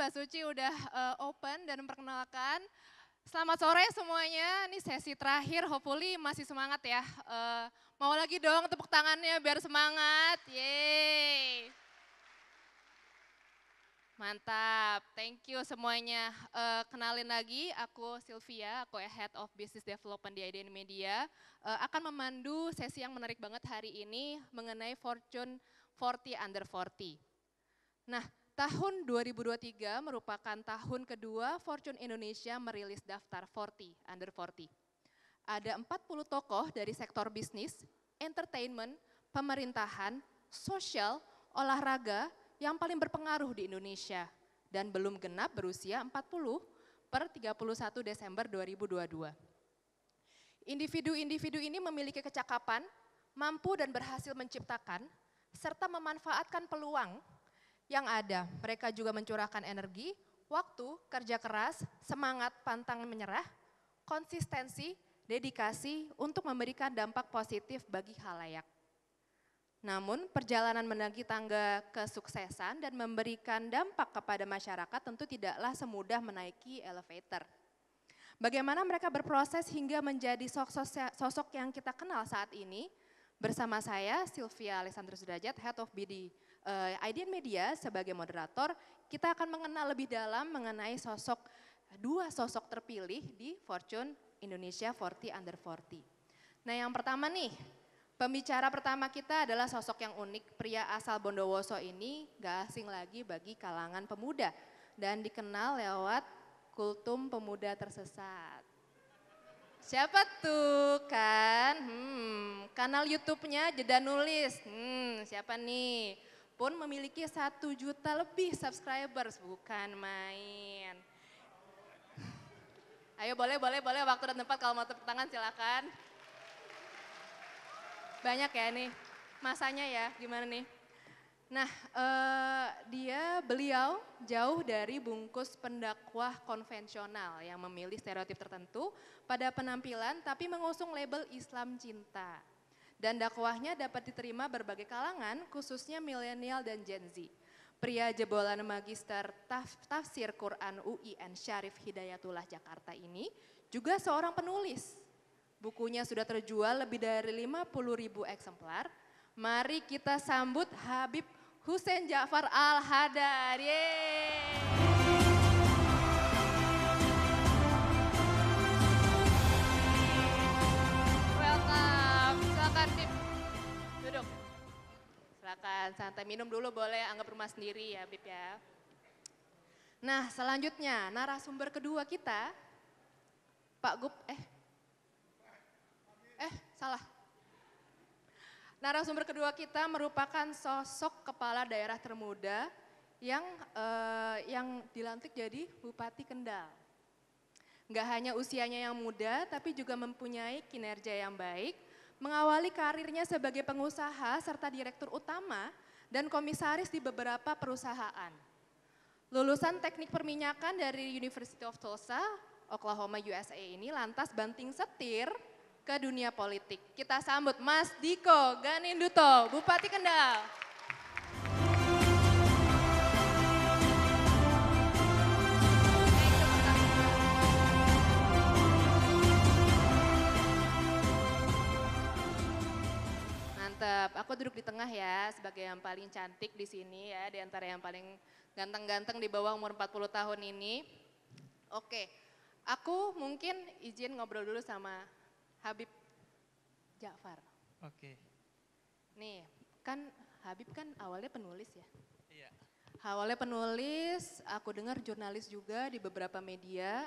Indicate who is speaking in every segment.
Speaker 1: Mbak Suci udah open dan memperkenalkan. Selamat sore semuanya, ini sesi terakhir, hopefully masih semangat ya. Mau lagi dong tepuk tangannya biar semangat, yeay. Mantap, thank you semuanya. Kenalin lagi, aku Sylvia, aku Head of Business Development di IDN Media. Akan memandu sesi yang menarik banget hari ini mengenai Fortune 40 Under 40. Nah, tahun 2023 merupakan tahun kedua Fortune Indonesia merilis daftar 40 Under 40. Ada 40 tokoh dari sektor bisnis, entertainment, pemerintahan, sosial, olahraga yang paling berpengaruh di Indonesia dan belum genap berusia 40 per 31 Desember 2022. Individu-individu ini memiliki kecakapan, mampu dan berhasil menciptakan, serta memanfaatkan peluang yang ada. Mereka juga mencurahkan energi, waktu, kerja keras, semangat, pantang menyerah, konsistensi, dedikasi untuk memberikan dampak positif bagi khalayak. Namun perjalanan menagi tangga kesuksesan dan memberikan dampak kepada masyarakat tentu tidaklah semudah menaiki elevator. Bagaimana mereka berproses hingga menjadi sosok yang kita kenal saat ini? Bersama saya Sylvia Alexandra Sudrajat, Head of BD IDN Media sebagai moderator, kita akan mengenal lebih dalam mengenai dua sosok terpilih di Fortune Indonesia 40 Under 40. Nah yang pertama nih, pembicara pertama kita adalah sosok yang unik. Pria asal Bondowoso ini gak asing lagi bagi kalangan pemuda dan dikenal lewat kultum pemuda tersesat. Siapa tuh kan? Kanal YouTube-nya Jeda Nulis. Siapa nih? Pun memiliki 1 juta lebih subscribers, bukan main. Ayo boleh waktu dan tempat kalau mau tepuk tangan silakan. Banyak ya nih, masanya ya gimana nih. Nah beliau jauh dari bungkus pendakwah konvensional yang memilih stereotip tertentu pada penampilan tapi mengusung label Islam cinta. Dan dakwahnya dapat diterima berbagai kalangan khususnya milenial dan Gen Z. Pria jebolan magister tafsir Quran UIN Syarif Hidayatullah Jakarta ini juga seorang penulis. Bukunya sudah terjual lebih dari 50.000 eksemplar. Mari kita sambut Habib Hussein Ja'far Al-Hadar. Yeay. Welcome. Silakan Bib. Duduk. Silakan santai, minum dulu boleh, anggap rumah sendiri ya Bib ya. Nah selanjutnya narasumber kedua kita, Pak Gup, salah. Narasumber kedua kita merupakan sosok kepala daerah termuda yang dilantik jadi Bupati Kendal. Nggak hanya usianya yang muda, tapi juga mempunyai kinerja yang baik, mengawali karirnya sebagai pengusaha serta direktur utama dan komisaris di beberapa perusahaan. Lulusan teknik perminyakan dari University of Tulsa, Oklahoma, USA ini lantas banting setir ke dunia politik. Kita sambut Mas Diko Ganinduto, Bupati Kendal. Mantap, aku duduk di tengah ya sebagai yang paling cantik di sini ya, di antara yang paling ganteng-ganteng di bawah umur 40 tahun ini. Oke, aku mungkin izin ngobrol dulu sama Habib Ja'far.
Speaker 2: Oke.
Speaker 1: Nih, kan Habib kan awalnya penulis ya?
Speaker 2: Iya.
Speaker 1: Awalnya penulis, aku dengar jurnalis juga di beberapa media.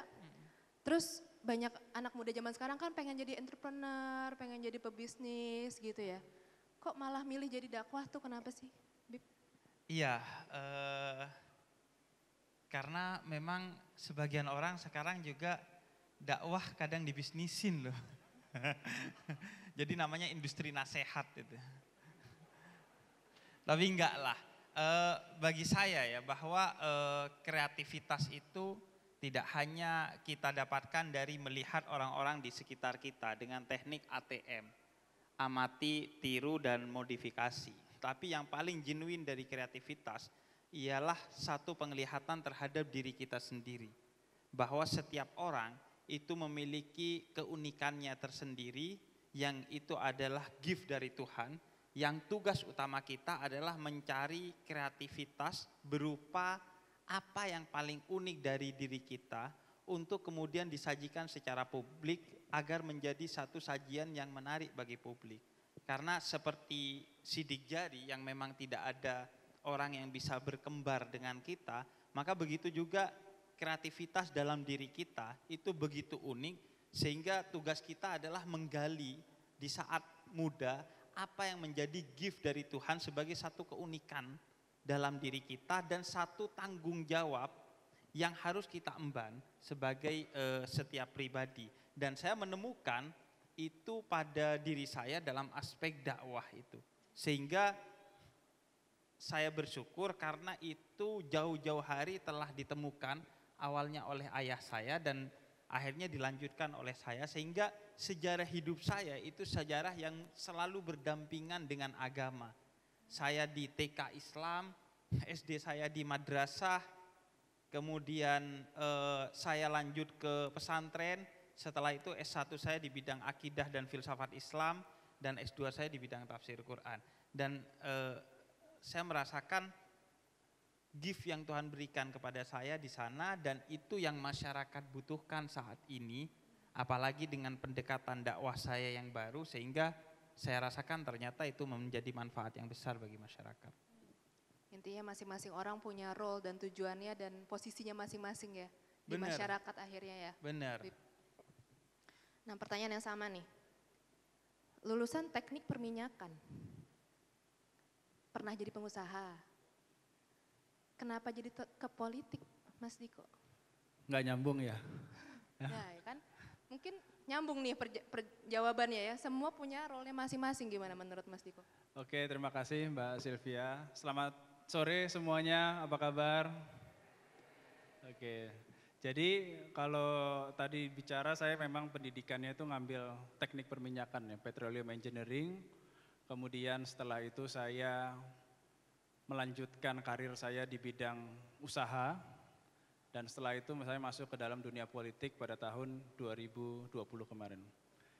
Speaker 1: Terus banyak anak muda zaman sekarang kan pengen jadi entrepreneur, pengen jadi pebisnis gitu ya. Kok malah milih jadi dakwah tuh kenapa sih, Bib?
Speaker 2: Iya, karena memang sebagian orang sekarang juga dakwah kadang dibisnisin loh. Jadi namanya industri nasihat itu. Tapi enggak lah, bagi saya ya bahwa kreativitas itu tidak hanya kita dapatkan dari melihat orang-orang di sekitar kita dengan teknik ATM, amati, tiru dan modifikasi. Tapi yang paling genuine dari kreativitas ialah satu penglihatan terhadap diri kita sendiri. Bahwa setiap orang itu memiliki keunikannya tersendiri, yang itu adalah gift dari Tuhan, yang tugas utama kita adalah mencari kreativitas berupa apa yang paling unik dari diri kita untuk kemudian disajikan secara publik agar menjadi satu sajian yang menarik bagi publik. Karena seperti sidik jari yang memang tidak ada orang yang bisa berkembar dengan kita, maka begitu juga kreativitas dalam diri kita itu begitu unik, sehingga tugas kita adalah menggali di saat muda apa yang menjadi gift dari Tuhan sebagai satu keunikan dalam diri kita dan satu tanggung jawab yang harus kita emban sebagai setiap pribadi. Dan saya menemukan itu pada diri saya dalam aspek dakwah itu. Sehingga saya bersyukur karena itu jauh-jauh hari telah ditemukan awalnya oleh ayah saya dan akhirnya dilanjutkan oleh saya, sehingga sejarah hidup saya itu sejarah yang selalu berdampingan dengan agama. Saya di TK Islam, SD saya di madrasah, kemudian saya lanjut ke pesantren, setelah itu S1 saya di bidang akidah dan filsafat Islam, dan S2 saya di bidang tafsir Quran. Dan saya merasakan gift yang Tuhan berikan kepada saya di sana, dan itu yang masyarakat butuhkan saat ini, apalagi dengan pendekatan dakwah saya yang baru, sehingga saya rasakan ternyata itu menjadi manfaat yang besar bagi masyarakat.
Speaker 1: Intinya masing-masing orang punya role dan tujuannya dan posisinya masing-masing ya di masyarakat akhirnya ya.
Speaker 2: Benar.
Speaker 1: Nah, pertanyaan yang sama nih. Lulusan teknik perminyakan, pernah jadi pengusaha. Kenapa jadi ke politik, Mas Diko?
Speaker 3: Nggak nyambung ya?
Speaker 1: Ya kan, mungkin nyambung nih jawabannya ya. Semua punya role-nya masing-masing, gimana menurut Mas Diko?
Speaker 3: Oke, terima kasih Mbak Sylvia. Selamat sore semuanya, apa kabar? Oke, jadi kalau tadi bicara saya memang pendidikannya itu ngambil teknik perminyakan ya, petroleum engineering. Kemudian setelah itu saya melanjutkan karir saya di bidang usaha, dan setelah itu saya masuk ke dalam dunia politik pada tahun 2020 kemarin.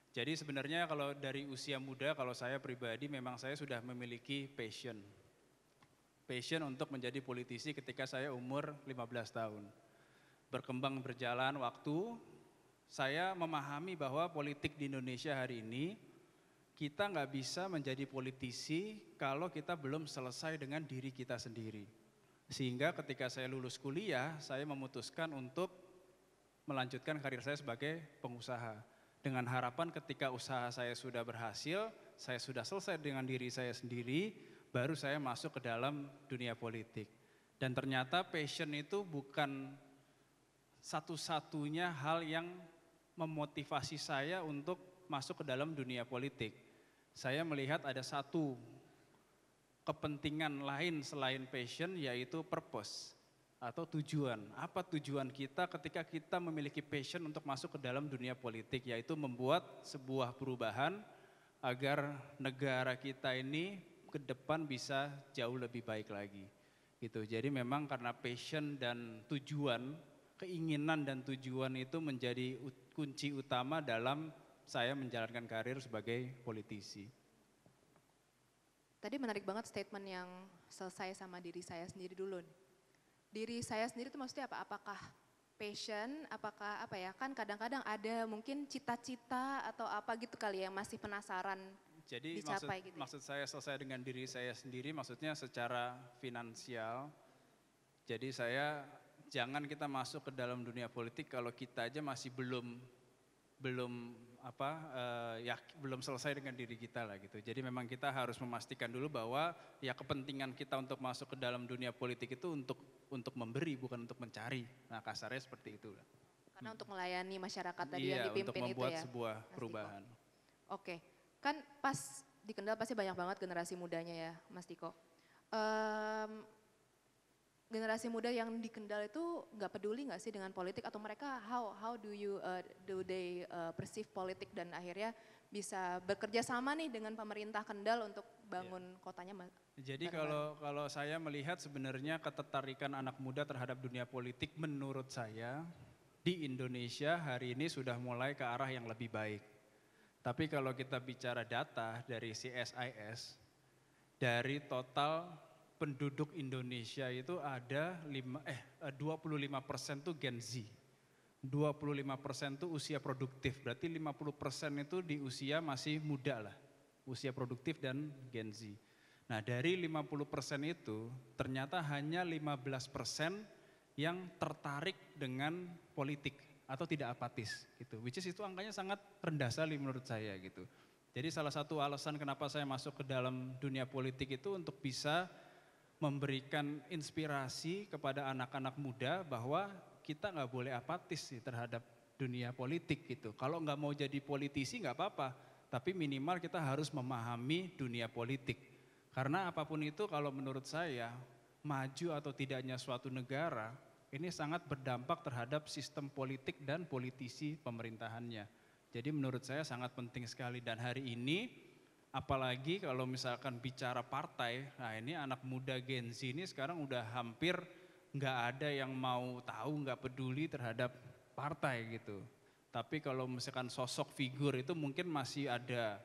Speaker 3: Jadi sebenarnya kalau dari usia muda, kalau saya pribadi memang saya sudah memiliki passion untuk menjadi politisi ketika saya umur 15 tahun. Berkembang berjalan waktu, saya memahami bahwa politik di Indonesia hari ini, kita nggak bisa menjadi politisi kalau kita belum selesai dengan diri kita sendiri. Sehingga ketika saya lulus kuliah, saya memutuskan untuk melanjutkan karir saya sebagai pengusaha. Dengan harapan ketika usaha saya sudah berhasil, saya sudah selesai dengan diri saya sendiri, baru saya masuk ke dalam dunia politik. Dan ternyata passion itu bukan satu-satunya hal yang memotivasi saya untuk masuk ke dalam dunia politik. Saya melihat ada satu kepentingan lain selain passion, yaitu purpose atau tujuan. Apa tujuan kita ketika kita memiliki passion untuk masuk ke dalam dunia politik, yaitu membuat sebuah perubahan agar negara kita ini ke depan bisa jauh lebih baik lagi. Gitu. Jadi memang karena passion dan tujuan, keinginan dan tujuan itu menjadi kunci utama dalam saya menjalankan karir sebagai politisi.
Speaker 1: Tadi menarik banget statement yang selesai sama diri saya sendiri dulu. Diri saya sendiri itu maksudnya apa? Apakah passion, apakah apa ya? Kan kadang-kadang ada mungkin cita-cita atau apa gitu kali ya, masih penasaran
Speaker 3: jadi
Speaker 1: dicapai gitu.
Speaker 3: Maksud saya selesai dengan diri saya sendiri, maksudnya secara finansial. Jadi jangan kita masuk ke dalam dunia politik kalau kita aja masih belum selesai dengan diri kita lah gitu. Jadi memang kita harus memastikan dulu bahwa ya kepentingan kita untuk masuk ke dalam dunia politik itu untuk memberi, bukan untuk mencari. Nah kasarnya seperti itu lah.
Speaker 1: Karena untuk melayani masyarakat tadi yang dipimpin itu ya.
Speaker 3: Untuk membuat sebuah perubahan.
Speaker 1: Oke, kan pas di Kendal pasti banyak banget generasi mudanya ya Mas Diko. generasi muda yang di Kendal itu nggak peduli nggak sih dengan politik, atau mereka how do they perceive politik dan akhirnya bisa bekerja sama nih dengan pemerintah Kendal untuk bangun kotanya.
Speaker 3: Jadi
Speaker 1: bareng-bareng.
Speaker 3: kalau saya melihat sebenarnya ketertarikan anak muda terhadap dunia politik menurut saya di Indonesia hari ini sudah mulai ke arah yang lebih baik. Tapi kalau kita bicara data dari CSIS, dari total penduduk Indonesia itu ada 25% tuh Gen Z. 25% tuh usia produktif, berarti 50% itu di usia masih muda lah. Usia produktif dan Gen Z. Nah dari 50% itu ternyata hanya 15% yang tertarik dengan politik atau tidak apatis gitu. Which is itu angkanya sangat rendah sekali menurut saya gitu. Jadi salah satu alasan kenapa saya masuk ke dalam dunia politik itu untuk bisa memberikan inspirasi kepada anak-anak muda bahwa kita nggak boleh apatis sih terhadap dunia politik gitu. Kalau nggak mau jadi politisi nggak apa-apa, tapi minimal kita harus memahami dunia politik. Karena apapun itu kalau menurut saya maju atau tidaknya suatu negara ini sangat berdampak terhadap sistem politik dan politisi pemerintahannya. Jadi menurut saya sangat penting sekali dan hari ini apalagi kalau misalkan bicara partai, nah ini anak muda Gen Z ini sekarang udah hampir nggak ada yang mau tahu, nggak peduli terhadap partai gitu. Tapi kalau misalkan sosok figur itu mungkin masih ada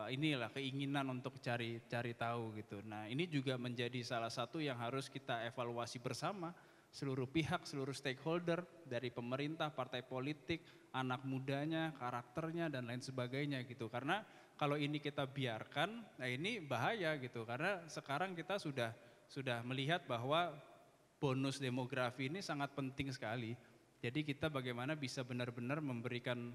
Speaker 3: inilah keinginan untuk cari tahu gitu. Nah ini juga menjadi salah satu yang harus kita evaluasi bersama seluruh pihak, seluruh stakeholder dari pemerintah, partai politik, anak mudanya, karakternya dan lain sebagainya gitu. Karena kalau ini kita biarkan, nah ini bahaya gitu. Karena sekarang kita sudah melihat bahwa bonus demografi ini sangat penting sekali. Jadi kita bagaimana bisa benar-benar memberikan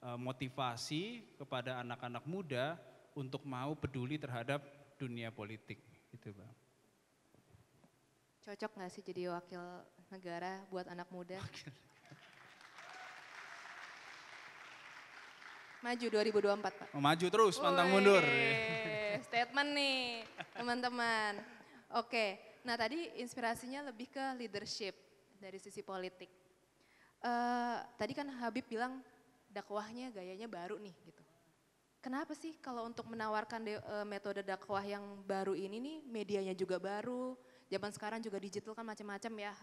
Speaker 3: motivasi kepada anak-anak muda untuk mau peduli terhadap dunia politik gitu Bang.
Speaker 1: Cocok nggak sih jadi wakil negara buat anak muda? Maju 2024 Pak.
Speaker 3: Maju terus, pantang mundur.
Speaker 1: Statement nih teman-teman. Oke, nah tadi inspirasinya lebih ke leadership dari sisi politik. Tadi kan Habib bilang dakwahnya gayanya baru nih gitu. Kenapa sih kalau untuk menawarkan metode dakwah yang baru ini nih medianya juga baru, zaman sekarang juga digital kan macam-macam ya,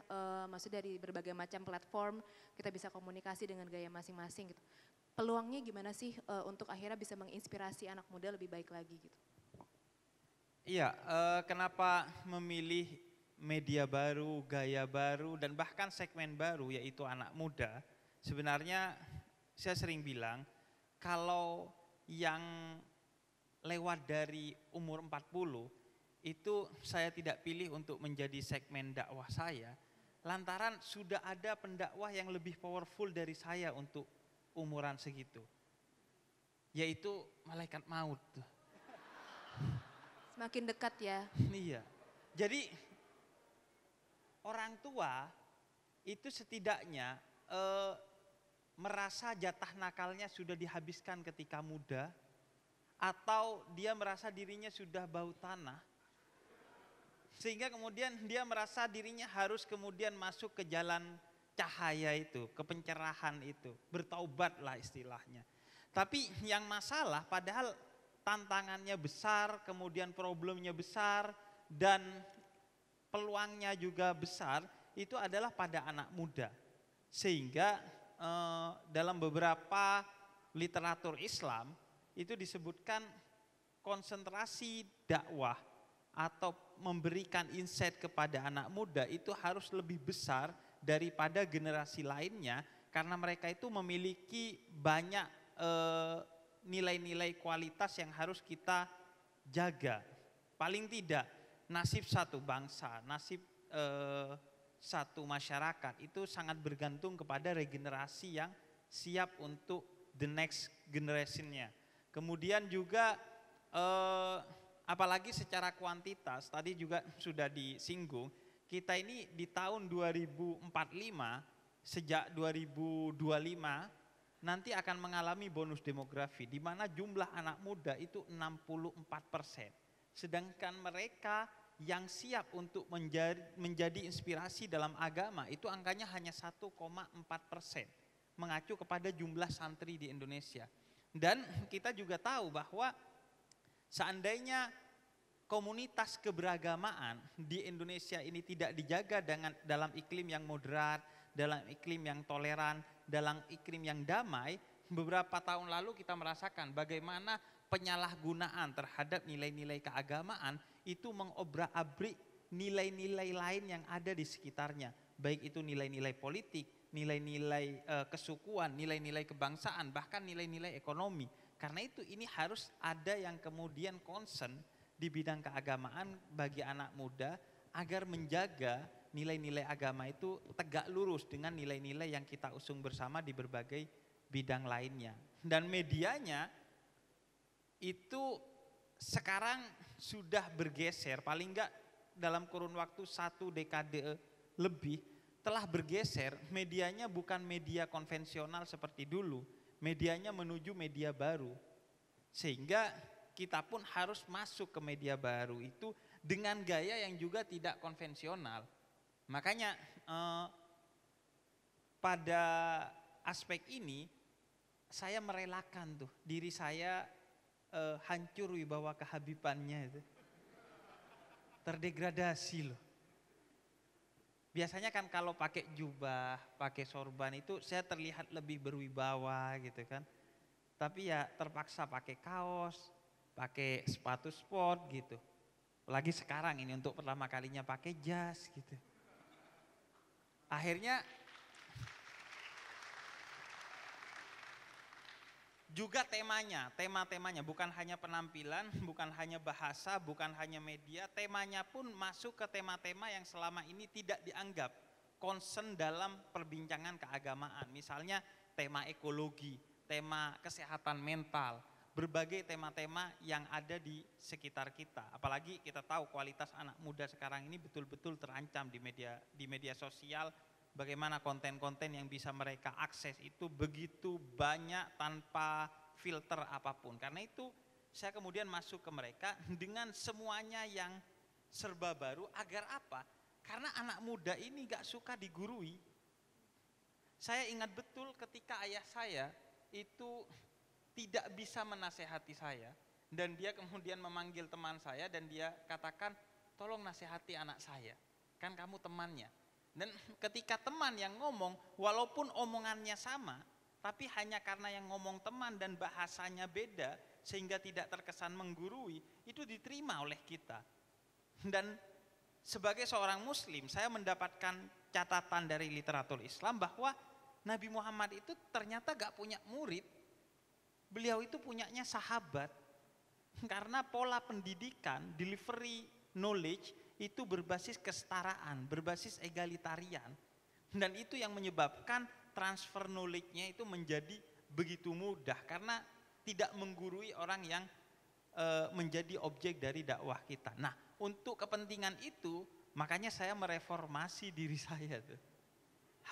Speaker 1: maksudnya dari berbagai macam platform kita bisa komunikasi dengan gaya masing-masing gitu. Peluangnya gimana sih untuk akhirnya bisa menginspirasi anak muda lebih baik lagi gitu?
Speaker 2: Iya, kenapa memilih media baru, gaya baru, dan bahkan segmen baru yaitu anak muda. Sebenarnya saya sering bilang kalau yang lewat dari umur 40 itu saya tidak pilih untuk menjadi segmen dakwah saya, lantaran sudah ada pendakwah yang lebih powerful dari saya untuk umuran segitu, yaitu malaikat maut.
Speaker 1: Semakin dekat ya.
Speaker 2: Iya, jadi orang tua itu setidaknya merasa jatah nakalnya sudah dihabiskan ketika muda, atau dia merasa dirinya sudah bau tanah, sehingga kemudian dia merasa dirinya harus kemudian masuk ke jalan cahaya itu, ke pencerahan itu, bertaubatlah istilahnya. Tapi yang masalah padahal tantangannya besar, kemudian problemnya besar, dan peluangnya juga besar, itu adalah pada anak muda. Sehingga dalam beberapa literatur Islam itu disebutkan konsentrasi dakwah atau memberikan insight kepada anak muda itu harus lebih besar daripada generasi lainnya, karena mereka itu memiliki banyak nilai-nilai kualitas yang harus kita jaga. Paling tidak nasib satu bangsa, nasib satu masyarakat itu sangat bergantung kepada regenerasi yang siap untuk the next generation-nya. Kemudian juga apalagi secara kuantitas, tadi juga sudah disinggung, kita ini di tahun 2045, sejak 2025 nanti akan mengalami bonus demografi, di mana jumlah anak muda itu 64%. Sedangkan mereka yang siap untuk menjadi inspirasi dalam agama itu angkanya hanya 1,4%, mengacu kepada jumlah santri di Indonesia. Dan kita juga tahu bahwa seandainya komunitas keberagamaan di Indonesia ini tidak dijaga dalam iklim yang moderat, dalam iklim yang toleran, dalam iklim yang damai, beberapa tahun lalu kita merasakan bagaimana penyalahgunaan terhadap nilai-nilai keagamaan itu mengobrak-abrik nilai-nilai lain yang ada di sekitarnya, baik itu nilai-nilai politik, nilai-nilai kesukuan, nilai-nilai kebangsaan, bahkan nilai-nilai ekonomi. Karena itu ini harus ada yang kemudian concern di bidang keagamaan bagi anak muda agar menjaga nilai-nilai agama itu tegak lurus dengan nilai-nilai yang kita usung bersama di berbagai bidang lainnya. Dan medianya itu sekarang sudah bergeser, paling enggak dalam kurun waktu 1 dekade lebih telah bergeser, medianya bukan media konvensional seperti dulu, medianya menuju media baru. Sehingga kita pun harus masuk ke media baru itu dengan gaya yang juga tidak konvensional. Makanya pada aspek ini saya merelakan tuh diri saya hancur wibawa kehabibannya itu. Terdegradasi loh. Biasanya kan kalau pakai jubah, pakai sorban itu saya terlihat lebih berwibawa gitu kan. Tapi ya terpaksa pakai kaos, pakai sepatu sport gitu. Apalagi sekarang ini untuk pertama kalinya pakai jas gitu. Akhirnya juga tema-temanya bukan hanya penampilan, bukan hanya bahasa, bukan hanya media, temanya pun masuk ke tema-tema yang selama ini tidak dianggap concern dalam perbincangan keagamaan. Misalnya tema ekologi, tema kesehatan mental, berbagai tema-tema yang ada di sekitar kita. Apalagi kita tahu kualitas anak muda sekarang ini betul-betul terancam di media sosial. Bagaimana konten-konten yang bisa mereka akses itu begitu banyak tanpa filter apapun. Karena itu saya kemudian masuk ke mereka dengan semuanya yang serba baru. Agar apa? Karena anak muda ini gak suka digurui. Saya ingat betul ketika ayah saya itu tidak bisa menasehati saya. Dan dia kemudian memanggil teman saya dan dia katakan, tolong nasihati anak saya. Kan kamu temannya. Dan ketika teman yang ngomong, walaupun omongannya sama, tapi hanya karena yang ngomong teman dan bahasanya beda, sehingga tidak terkesan menggurui, itu diterima oleh kita. Dan sebagai seorang muslim, saya mendapatkan catatan dari literatur Islam bahwa Nabi Muhammad itu ternyata gak punya murid, beliau itu punyanya sahabat. Karena pola pendidikan, delivery knowledge, itu berbasis kesetaraan, berbasis egalitarian. Dan itu yang menyebabkan transfer knowledge-nya itu menjadi begitu mudah. Karena tidak menggurui orang yang menjadi objek dari dakwah kita. Nah, untuk kepentingan itu, makanya saya mereformasi diri saya tuh.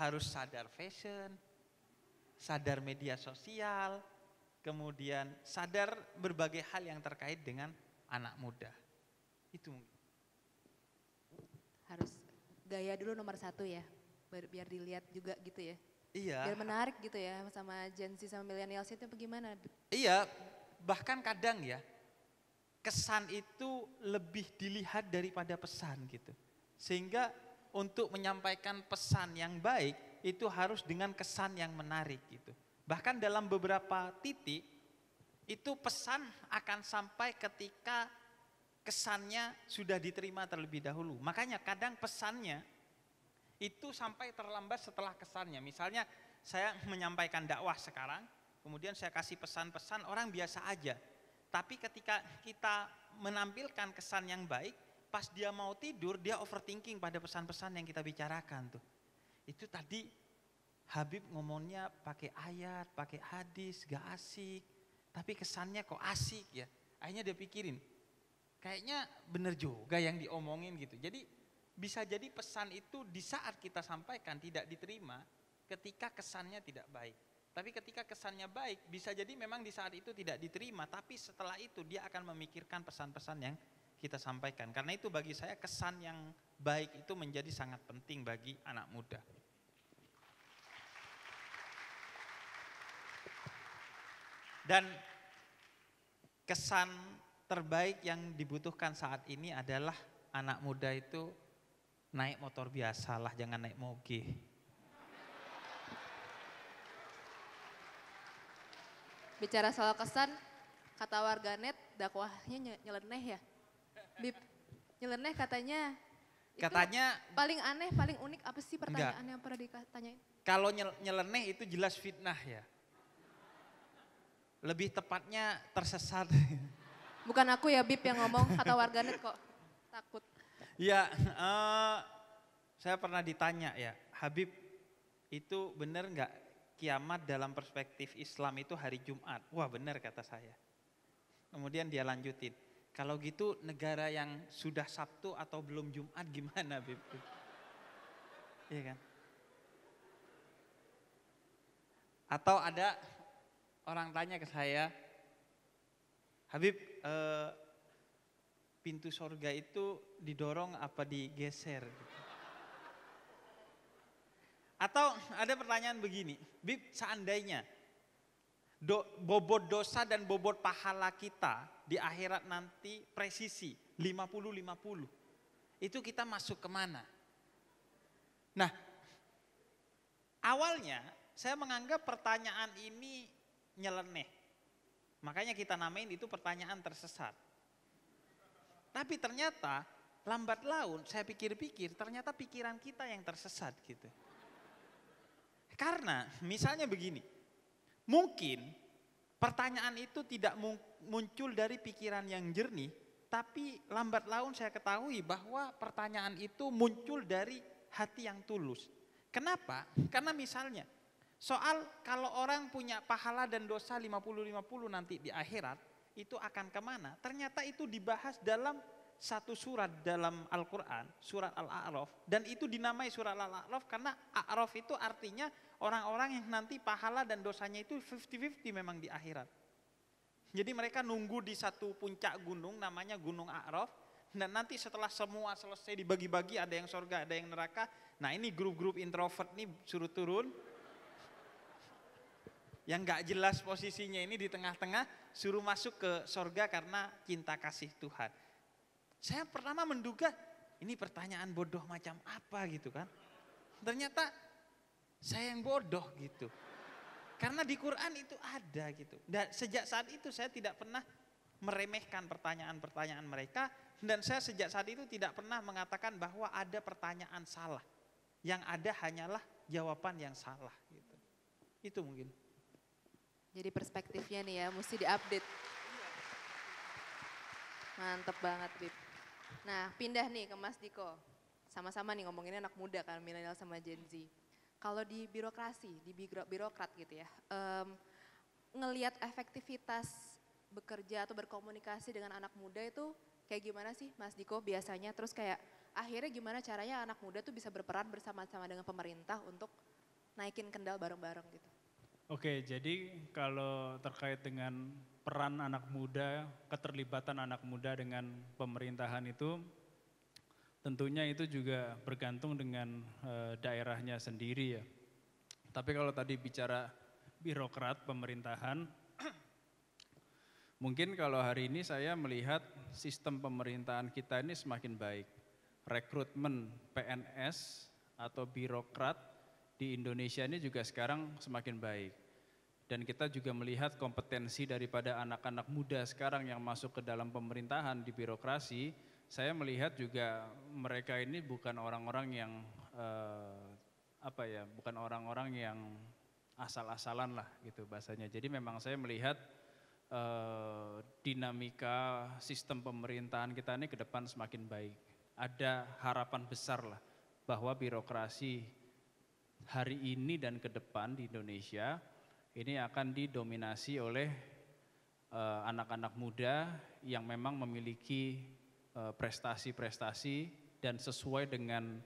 Speaker 2: Harus sadar fashion, sadar media sosial, kemudian sadar berbagai hal yang terkait dengan anak muda. Itu mungkin.
Speaker 1: Harus gaya dulu nomor 1 ya, biar dilihat juga gitu ya.
Speaker 2: Iya.
Speaker 1: Biar menarik gitu ya sama Gen Z sama millennials itu bagaimana?
Speaker 2: Iya, bahkan kadang ya kesan itu lebih dilihat daripada pesan gitu. Sehingga untuk menyampaikan pesan yang baik itu harus dengan kesan yang menarik gitu. Bahkan dalam beberapa titik itu pesan akan sampai ketika kesannya sudah diterima terlebih dahulu. Makanya kadang pesannya itu sampai terlambat setelah kesannya. Misalnya saya menyampaikan dakwah sekarang, kemudian saya kasih pesan-pesan orang biasa aja. Tapi ketika kita menampilkan kesan yang baik, pas dia mau tidur dia overthinking pada pesan-pesan yang kita bicarakan tuh. Itu tadi Habib ngomongnya pakai ayat, pakai hadis, gak asik. Tapi kesannya kok asik ya. Akhirnya dia pikirin, kayaknya bener juga yang diomongin gitu. Jadi bisa jadi pesan itu di saat kita sampaikan tidak diterima ketika kesannya tidak baik. Tapi ketika kesannya baik bisa jadi memang di saat itu tidak diterima. Tapi setelah itu dia akan memikirkan pesan-pesan yang kita sampaikan. Karena itu bagi saya kesan yang baik itu menjadi sangat penting bagi anak muda. Dan kesan terbaik yang dibutuhkan saat ini adalah anak muda itu naik motor biasa lah, jangan naik moge.
Speaker 1: Bicara soal kesan, kata warganet dakwahnya nyeleneh ya. Bib, nyeleneh katanya.
Speaker 2: Katanya
Speaker 1: paling aneh, paling unik apa sih pertanyaan yang pernah ditanyain?
Speaker 2: Kalau nyeleneh itu jelas fitnah ya. Lebih tepatnya tersesat.
Speaker 1: Bukan aku ya Bib yang ngomong, kata warganet kok. Takut.
Speaker 2: Ya, saya pernah ditanya ya, Habib itu benar nggak kiamat dalam perspektif Islam itu hari Jumat? Wah benar kata saya. Kemudian dia lanjutin, kalau gitu negara yang sudah Sabtu atau belum Jumat gimana Habib? Iya kan? Atau ada orang tanya ke saya, Habib pintu surga itu didorong apa digeser? Atau ada pertanyaan begini, Bib seandainya bobot dosa dan bobot pahala kita di akhirat nanti presisi 50-50, itu kita masuk kemana? Nah awalnya saya menganggap pertanyaan ini nyeleneh, makanya kita namain itu pertanyaan tersesat. Tapi ternyata lambat laun saya pikir-pikir ternyata pikiran kita yang tersesat gitu. Karena misalnya begini, mungkin pertanyaan itu tidak muncul dari pikiran yang jernih, tapi lambat laun saya ketahui bahwa pertanyaan itu muncul dari hati yang tulus. Kenapa? Karena misalnya soal kalau orang punya pahala dan dosa 50-50 nanti di akhirat, itu akan kemana? Ternyata itu dibahas dalam satu surat dalam Al-Quran, surat Al-A'raf. Dan itu dinamai surat Al-A'raf karena A'raf itu artinya orang-orang yang nanti pahala dan dosanya itu 50-50 memang di akhirat. Jadi mereka nunggu di satu puncak gunung namanya Gunung A'raf. Dan nanti setelah semua selesai dibagi-bagi, ada yang surga, ada yang neraka. Nah ini grup-grup introvert nih suruh turun. Yang gak jelas posisinya ini di tengah-tengah, suruh masuk ke surga karena cinta kasih Tuhan. Saya pertama menduga ini pertanyaan bodoh macam apa gitu kan. Ternyata saya yang bodoh gitu. Karena di Quran itu ada gitu. Dan sejak saat itu saya tidak pernah meremehkan pertanyaan-pertanyaan mereka. Dan saya sejak saat itu tidak pernah mengatakan bahwa ada pertanyaan salah. Yang ada hanyalah jawaban yang salah gitu. Itu mungkin.
Speaker 1: Jadi perspektifnya nih ya, mesti diupdate. Mantep banget, Bib. Nah, pindah nih ke Mas Diko. Sama-sama nih ngomonginnya anak muda kan, milenial sama Gen Z. Kalau di birokrasi, di birokrat gitu ya, ngelihat efektivitas bekerja atau berkomunikasi dengan anak muda itu kayak gimana sih Mas Diko biasanya? Terus kayak akhirnya gimana caranya anak muda tuh bisa berperan bersama-sama dengan pemerintah untuk naikin kendal bareng-bareng gitu?
Speaker 3: Oke, jadi kalau terkait dengan peran anak muda, keterlibatan anak muda dengan pemerintahan itu tentunya itu juga bergantung dengan daerahnya sendiri ya. Tapi kalau tadi bicara birokrat pemerintahan, mungkin kalau hari ini saya melihat sistem pemerintahan kita ini semakin baik. Rekrutmen PNS atau birokrat di Indonesia ini juga sekarang semakin baik. Dan kita juga melihat kompetensi daripada anak-anak muda sekarang yang masuk ke dalam pemerintahan di birokrasi. Saya melihat juga mereka ini bukan orang-orang yang bukan orang-orang yang asal-asalan lah gitu bahasanya. Jadi memang saya melihat dinamika sistem pemerintahan kita ini ke depan semakin baik. Ada harapan besar lah bahwa birokrasi hari ini dan ke depan di Indonesia ini akan didominasi oleh anak-anak muda yang memang memiliki prestasi-prestasi dan sesuai dengan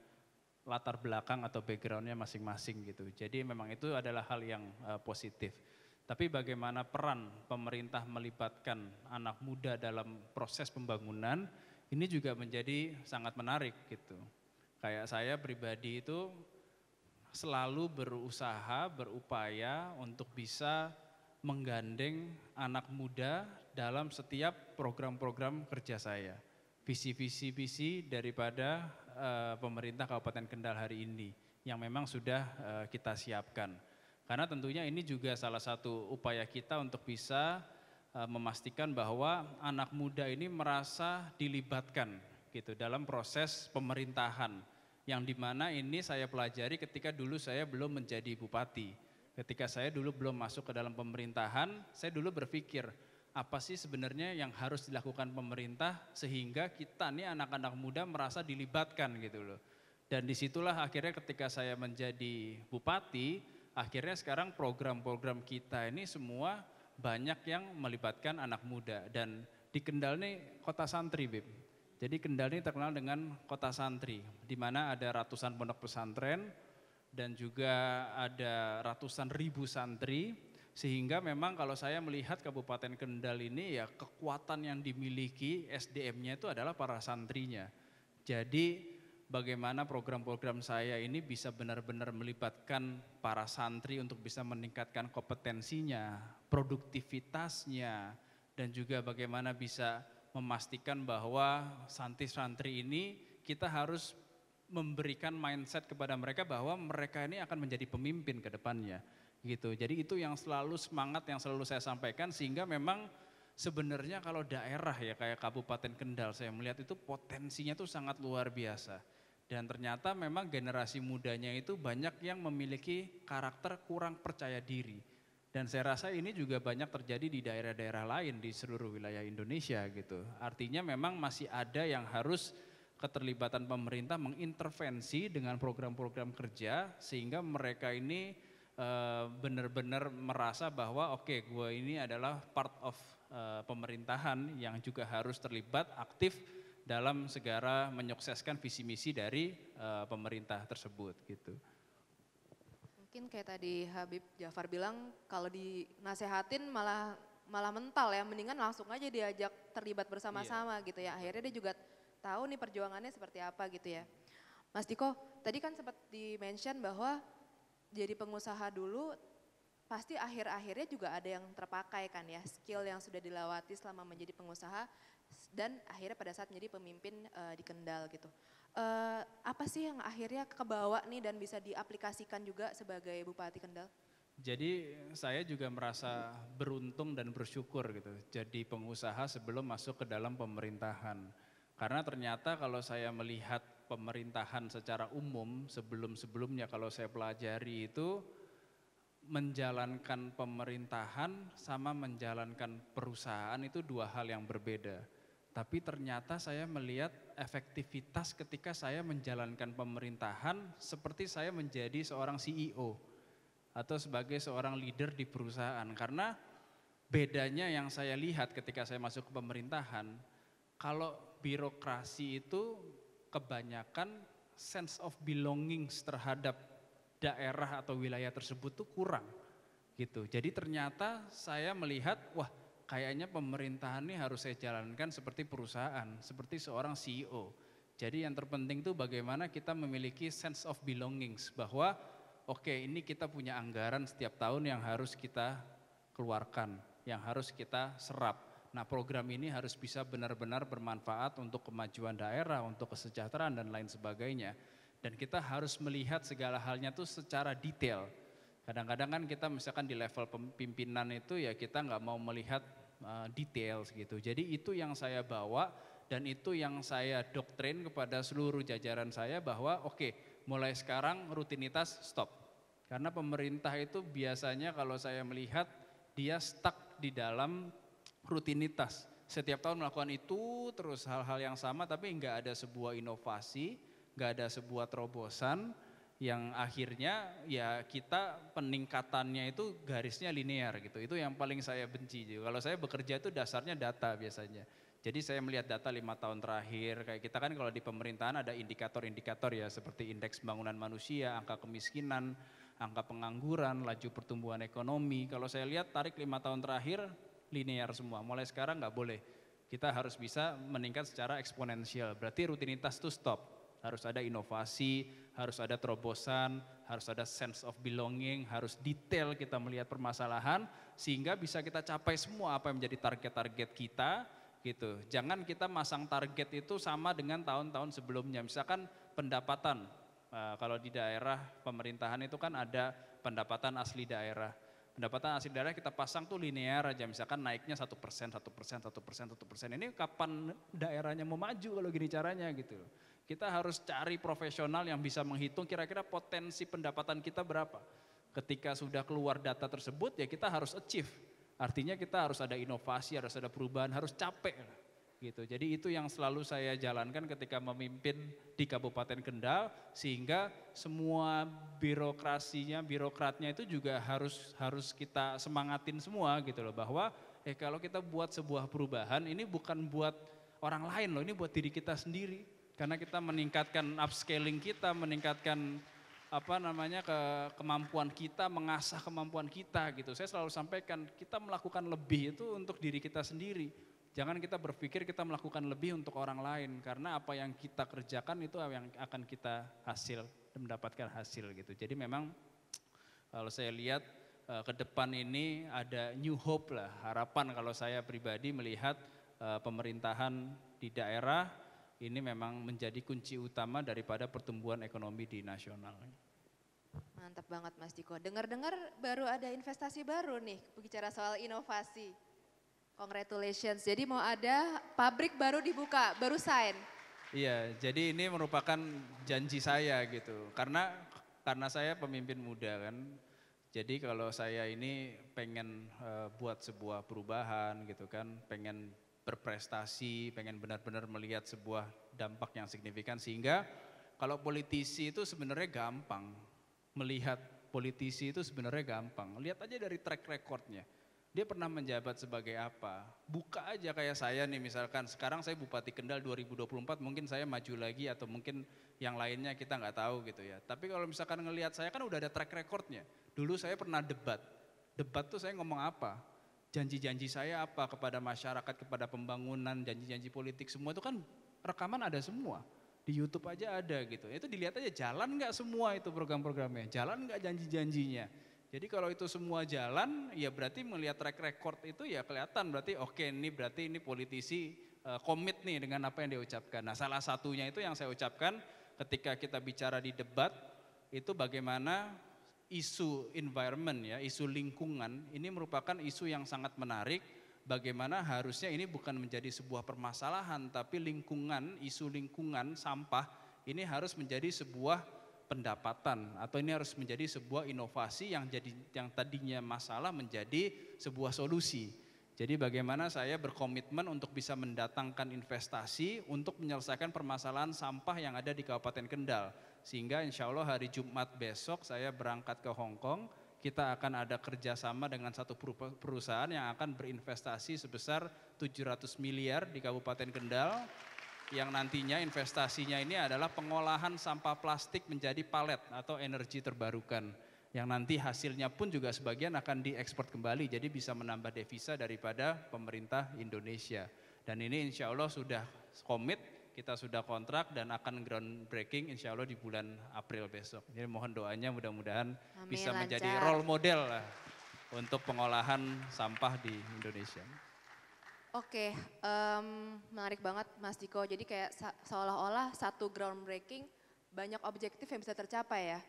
Speaker 3: latar belakang atau backgroundnya masing-masing gitu. Jadi memang itu adalah hal yang positif. Tapi bagaimana peran pemerintah melibatkan anak muda dalam proses pembangunan ini juga menjadi sangat menarik gitu. Kayak saya pribadi itu selalu berusaha, berupaya untuk bisa menggandeng anak muda dalam setiap program-program kerja saya. Visi-visi daripada pemerintah Kabupaten Kendal hari ini yang memang sudah kita siapkan. Karena tentunya ini juga salah satu upaya kita untuk bisa memastikan bahwa anak muda ini merasa dilibatkan gitu dalam proses pemerintahan yang dimana ini saya pelajari ketika dulu saya belum menjadi bupati. Ketika saya dulu belum masuk ke dalam pemerintahan, saya dulu berpikir apa sih sebenarnya yang harus dilakukan pemerintah sehingga kita nih anak-anak muda merasa dilibatkan gitu loh. Dan disitulah akhirnya ketika saya menjadi bupati, akhirnya sekarang program-program kita ini semua banyak yang melibatkan anak muda. Dan di Kendal ini kota santri, Bib. Jadi Kendal ini terkenal dengan kota santri, di mana ada ratusan pondok pesantren dan juga ada ratusan ribu santri, sehingga memang kalau saya melihat Kabupaten Kendal ini ya kekuatan yang dimiliki SDM-nya itu adalah para santrinya. Jadi bagaimana program-program saya ini bisa benar-benar melibatkan para santri untuk bisa meningkatkan kompetensinya, produktivitasnya, dan juga bagaimana bisa memastikan bahwa santri-santri ini kita harus memberikan mindset kepada mereka bahwa mereka ini akan menjadi pemimpin ke depannya gitu. Jadi itu yang selalu semangat yang selalu saya sampaikan, sehingga memang sebenarnya kalau daerah ya kayak Kabupaten Kendal saya melihat itu potensinya tuh sangat luar biasa. Dan ternyata memang generasi mudanya itu banyak yang memiliki karakter kurang percaya diri. Dan saya rasa ini juga banyak terjadi di daerah-daerah lain di seluruh wilayah Indonesia gitu. Artinya memang masih ada yang harus keterlibatan pemerintah mengintervensi dengan program-program kerja sehingga mereka ini benar-benar merasa bahwa oke, gue ini adalah part of pemerintahan yang juga harus terlibat aktif dalam segala menyukseskan visi misi dari pemerintah tersebut gitu.
Speaker 1: Mungkin kayak tadi Habib Jafar bilang kalau dinasehatin malah mental ya, mendingan langsung aja diajak terlibat bersama-sama gitu ya. Akhirnya dia juga tahu nih perjuangannya seperti apa gitu ya. Mas Diko, tadi kan sempat di-mention bahwa jadi pengusaha dulu pasti akhir-akhirnya juga ada yang terpakai kan ya, skill yang sudah dilewati selama menjadi pengusaha dan akhirnya pada saat menjadi pemimpin di Kendal gitu. Apa sih yang akhirnya kebawa nih dan bisa diaplikasikan juga sebagai Bupati Kendal?
Speaker 3: Jadi saya juga merasa beruntung dan bersyukur gitu jadi pengusaha sebelum masuk ke dalam pemerintahan. Karena ternyata kalau saya melihat pemerintahan secara umum sebelum-sebelumnya kalau saya pelajari itu menjalankan pemerintahan sama menjalankan perusahaan itu dua hal yang berbeda. Tapi ternyata saya melihat efektivitas ketika saya menjalankan pemerintahan seperti saya menjadi seorang CEO atau sebagai seorang leader di perusahaan. Karena bedanya yang saya lihat ketika saya masuk ke pemerintahan, kalau birokrasi itu kebanyakan sense of belongings terhadap daerah atau wilayah tersebut tuh kurang gitu. Jadi ternyata saya melihat wah kayaknya pemerintahan ini harus saya jalankan seperti perusahaan, seperti seorang CEO. Jadi yang terpenting tuh bagaimana kita memiliki sense of belongings bahwa oke, ini kita punya anggaran setiap tahun yang harus kita keluarkan, yang harus kita serap. Nah program ini harus bisa benar-benar bermanfaat untuk kemajuan daerah, untuk kesejahteraan dan lain sebagainya. Dan kita harus melihat segala halnya tuh secara detail. Kadang-kadang kan kita misalkan di level pimpinan itu ya kita nggak mau melihat detail gitu. Jadi itu yang saya bawa dan itu yang saya doktrin kepada seluruh jajaran saya bahwa oke, mulai sekarang rutinitas stop. Karena pemerintah itu biasanya kalau saya melihat dia stuck di dalam rutinitas. Setiap tahun melakukan itu terus hal-hal yang sama tapi nggak ada sebuah inovasi, nggak ada sebuah terobosan yang akhirnya ya kita peningkatannya itu garisnya linear gitu. Itu yang paling saya benci. Kalau saya bekerja itu dasarnya data biasanya. Jadi saya melihat data 5 tahun terakhir, kayak kita kan kalau di pemerintahan ada indikator-indikator ya seperti indeks pembangunan manusia, angka kemiskinan, angka pengangguran, laju pertumbuhan ekonomi. Kalau saya lihat tarik 5 tahun terakhir linear semua, mulai sekarang nggak boleh kita harus bisa meningkat secara eksponensial. Berarti rutinitas itu stop. Harus ada inovasi, harus ada terobosan, harus ada sense of belonging, harus detail kita melihat permasalahan sehingga bisa kita capai semua apa yang menjadi target-target kita gitu. Jangan kita masang target itu sama dengan tahun-tahun sebelumnya. Misalkan pendapatan, kalau di daerah pemerintahan itu kan ada pendapatan asli daerah. Pendapatan asli daerah kita pasang tuh linear aja, misalkan naiknya 1%, 1%, 1%, 1%. Ini kapan daerahnya mau maju kalau gini caranya gitu. Kita harus cari profesional yang bisa menghitung kira-kira potensi pendapatan kita berapa. Ketika sudah keluar data tersebut ya kita harus achieve. Artinya kita harus ada inovasi, harus ada perubahan, harus capek gitu. Jadi itu yang selalu saya jalankan ketika memimpin di Kabupaten Kendal sehingga semua birokratnya itu juga harus kita semangatin semua gitu loh bahwa kalau kita buat sebuah perubahan ini bukan buat orang lain loh, ini buat diri kita sendiri. Karena kita meningkatkan upscaling kita, meningkatkan kemampuan kita, mengasah kemampuan kita gitu. Saya selalu sampaikan kita melakukan lebih itu untuk diri kita sendiri. Jangan kita berpikir kita melakukan lebih untuk orang lain karena apa yang kita kerjakan itu yang akan kita mendapatkan hasil gitu. Jadi memang kalau saya lihat ke depan ini ada new hope lah, harapan kalau saya pribadi melihat pemerintahan di daerah ini memang menjadi kunci utama daripada pertumbuhan ekonomi di nasional.
Speaker 1: Mantap banget Mas Diko. Dengar-dengar baru ada investasi baru nih, bicara soal inovasi. Congratulations, jadi mau ada pabrik baru dibuka, baru sign.
Speaker 3: Iya, jadi ini merupakan janji saya gitu. Karena saya pemimpin muda kan. Jadi kalau saya ini pengen buat sebuah perubahan gitu kan, pengen berprestasi, pengen benar-benar melihat sebuah dampak yang signifikan sehingga kalau politisi itu sebenarnya gampang, melihat politisi itu sebenarnya gampang. Lihat aja dari track recordnya, dia pernah menjabat sebagai apa, buka aja kayak saya nih misalkan sekarang saya Bupati Kendal 2024 mungkin saya maju lagi atau mungkin yang lainnya kita nggak tahu gitu ya. Tapi kalau misalkan ngelihat saya kan udah ada track recordnya, dulu saya pernah debat tuh saya ngomong apa? Janji-janji saya apa kepada masyarakat, kepada pembangunan, janji-janji politik semua itu kan rekaman ada semua. Di YouTube aja ada gitu. Itu dilihat aja jalan nggak semua itu program-programnya, jalan nggak janji-janjinya. Jadi kalau itu semua jalan ya berarti melihat track record itu ya kelihatan berarti oke, ini politisi komit nih dengan apa yang dia ucapkan. Nah salah satunya itu yang saya ucapkan ketika kita bicara di debat itu bagaimana isu environment ya, isu lingkungan ini merupakan isu yang sangat menarik. Bagaimana harusnya ini bukan menjadi sebuah permasalahan tapi isu lingkungan sampah ini harus menjadi sebuah pendapatan atau ini harus menjadi sebuah inovasi yang tadinya masalah menjadi sebuah solusi. Jadi bagaimana saya berkomitmen untuk bisa mendatangkan investasi untuk menyelesaikan permasalahan sampah yang ada di Kabupaten Kendal. Sehingga insya Allah hari Jumat besok saya berangkat ke Hong Kong, kita akan ada kerjasama dengan satu perusahaan yang akan berinvestasi sebesar 700 miliar di Kabupaten Kendal, yang nantinya investasinya ini adalah pengolahan sampah plastik menjadi palet atau energi terbarukan. Yang nanti hasilnya pun juga sebagian akan diekspor kembali, jadi bisa menambah devisa daripada pemerintah Indonesia. Dan ini insya Allah sudah komit, kita sudah kontrak dan akan groundbreaking insya Allah di bulan April besok. Jadi mohon doanya mudah-mudahan bisa menjadi role model lah untuk pengolahan sampah di Indonesia.
Speaker 1: Oke, menarik banget Mas Diko. Jadi kayak seolah-olah satu groundbreaking banyak objektif yang bisa tercapai ya.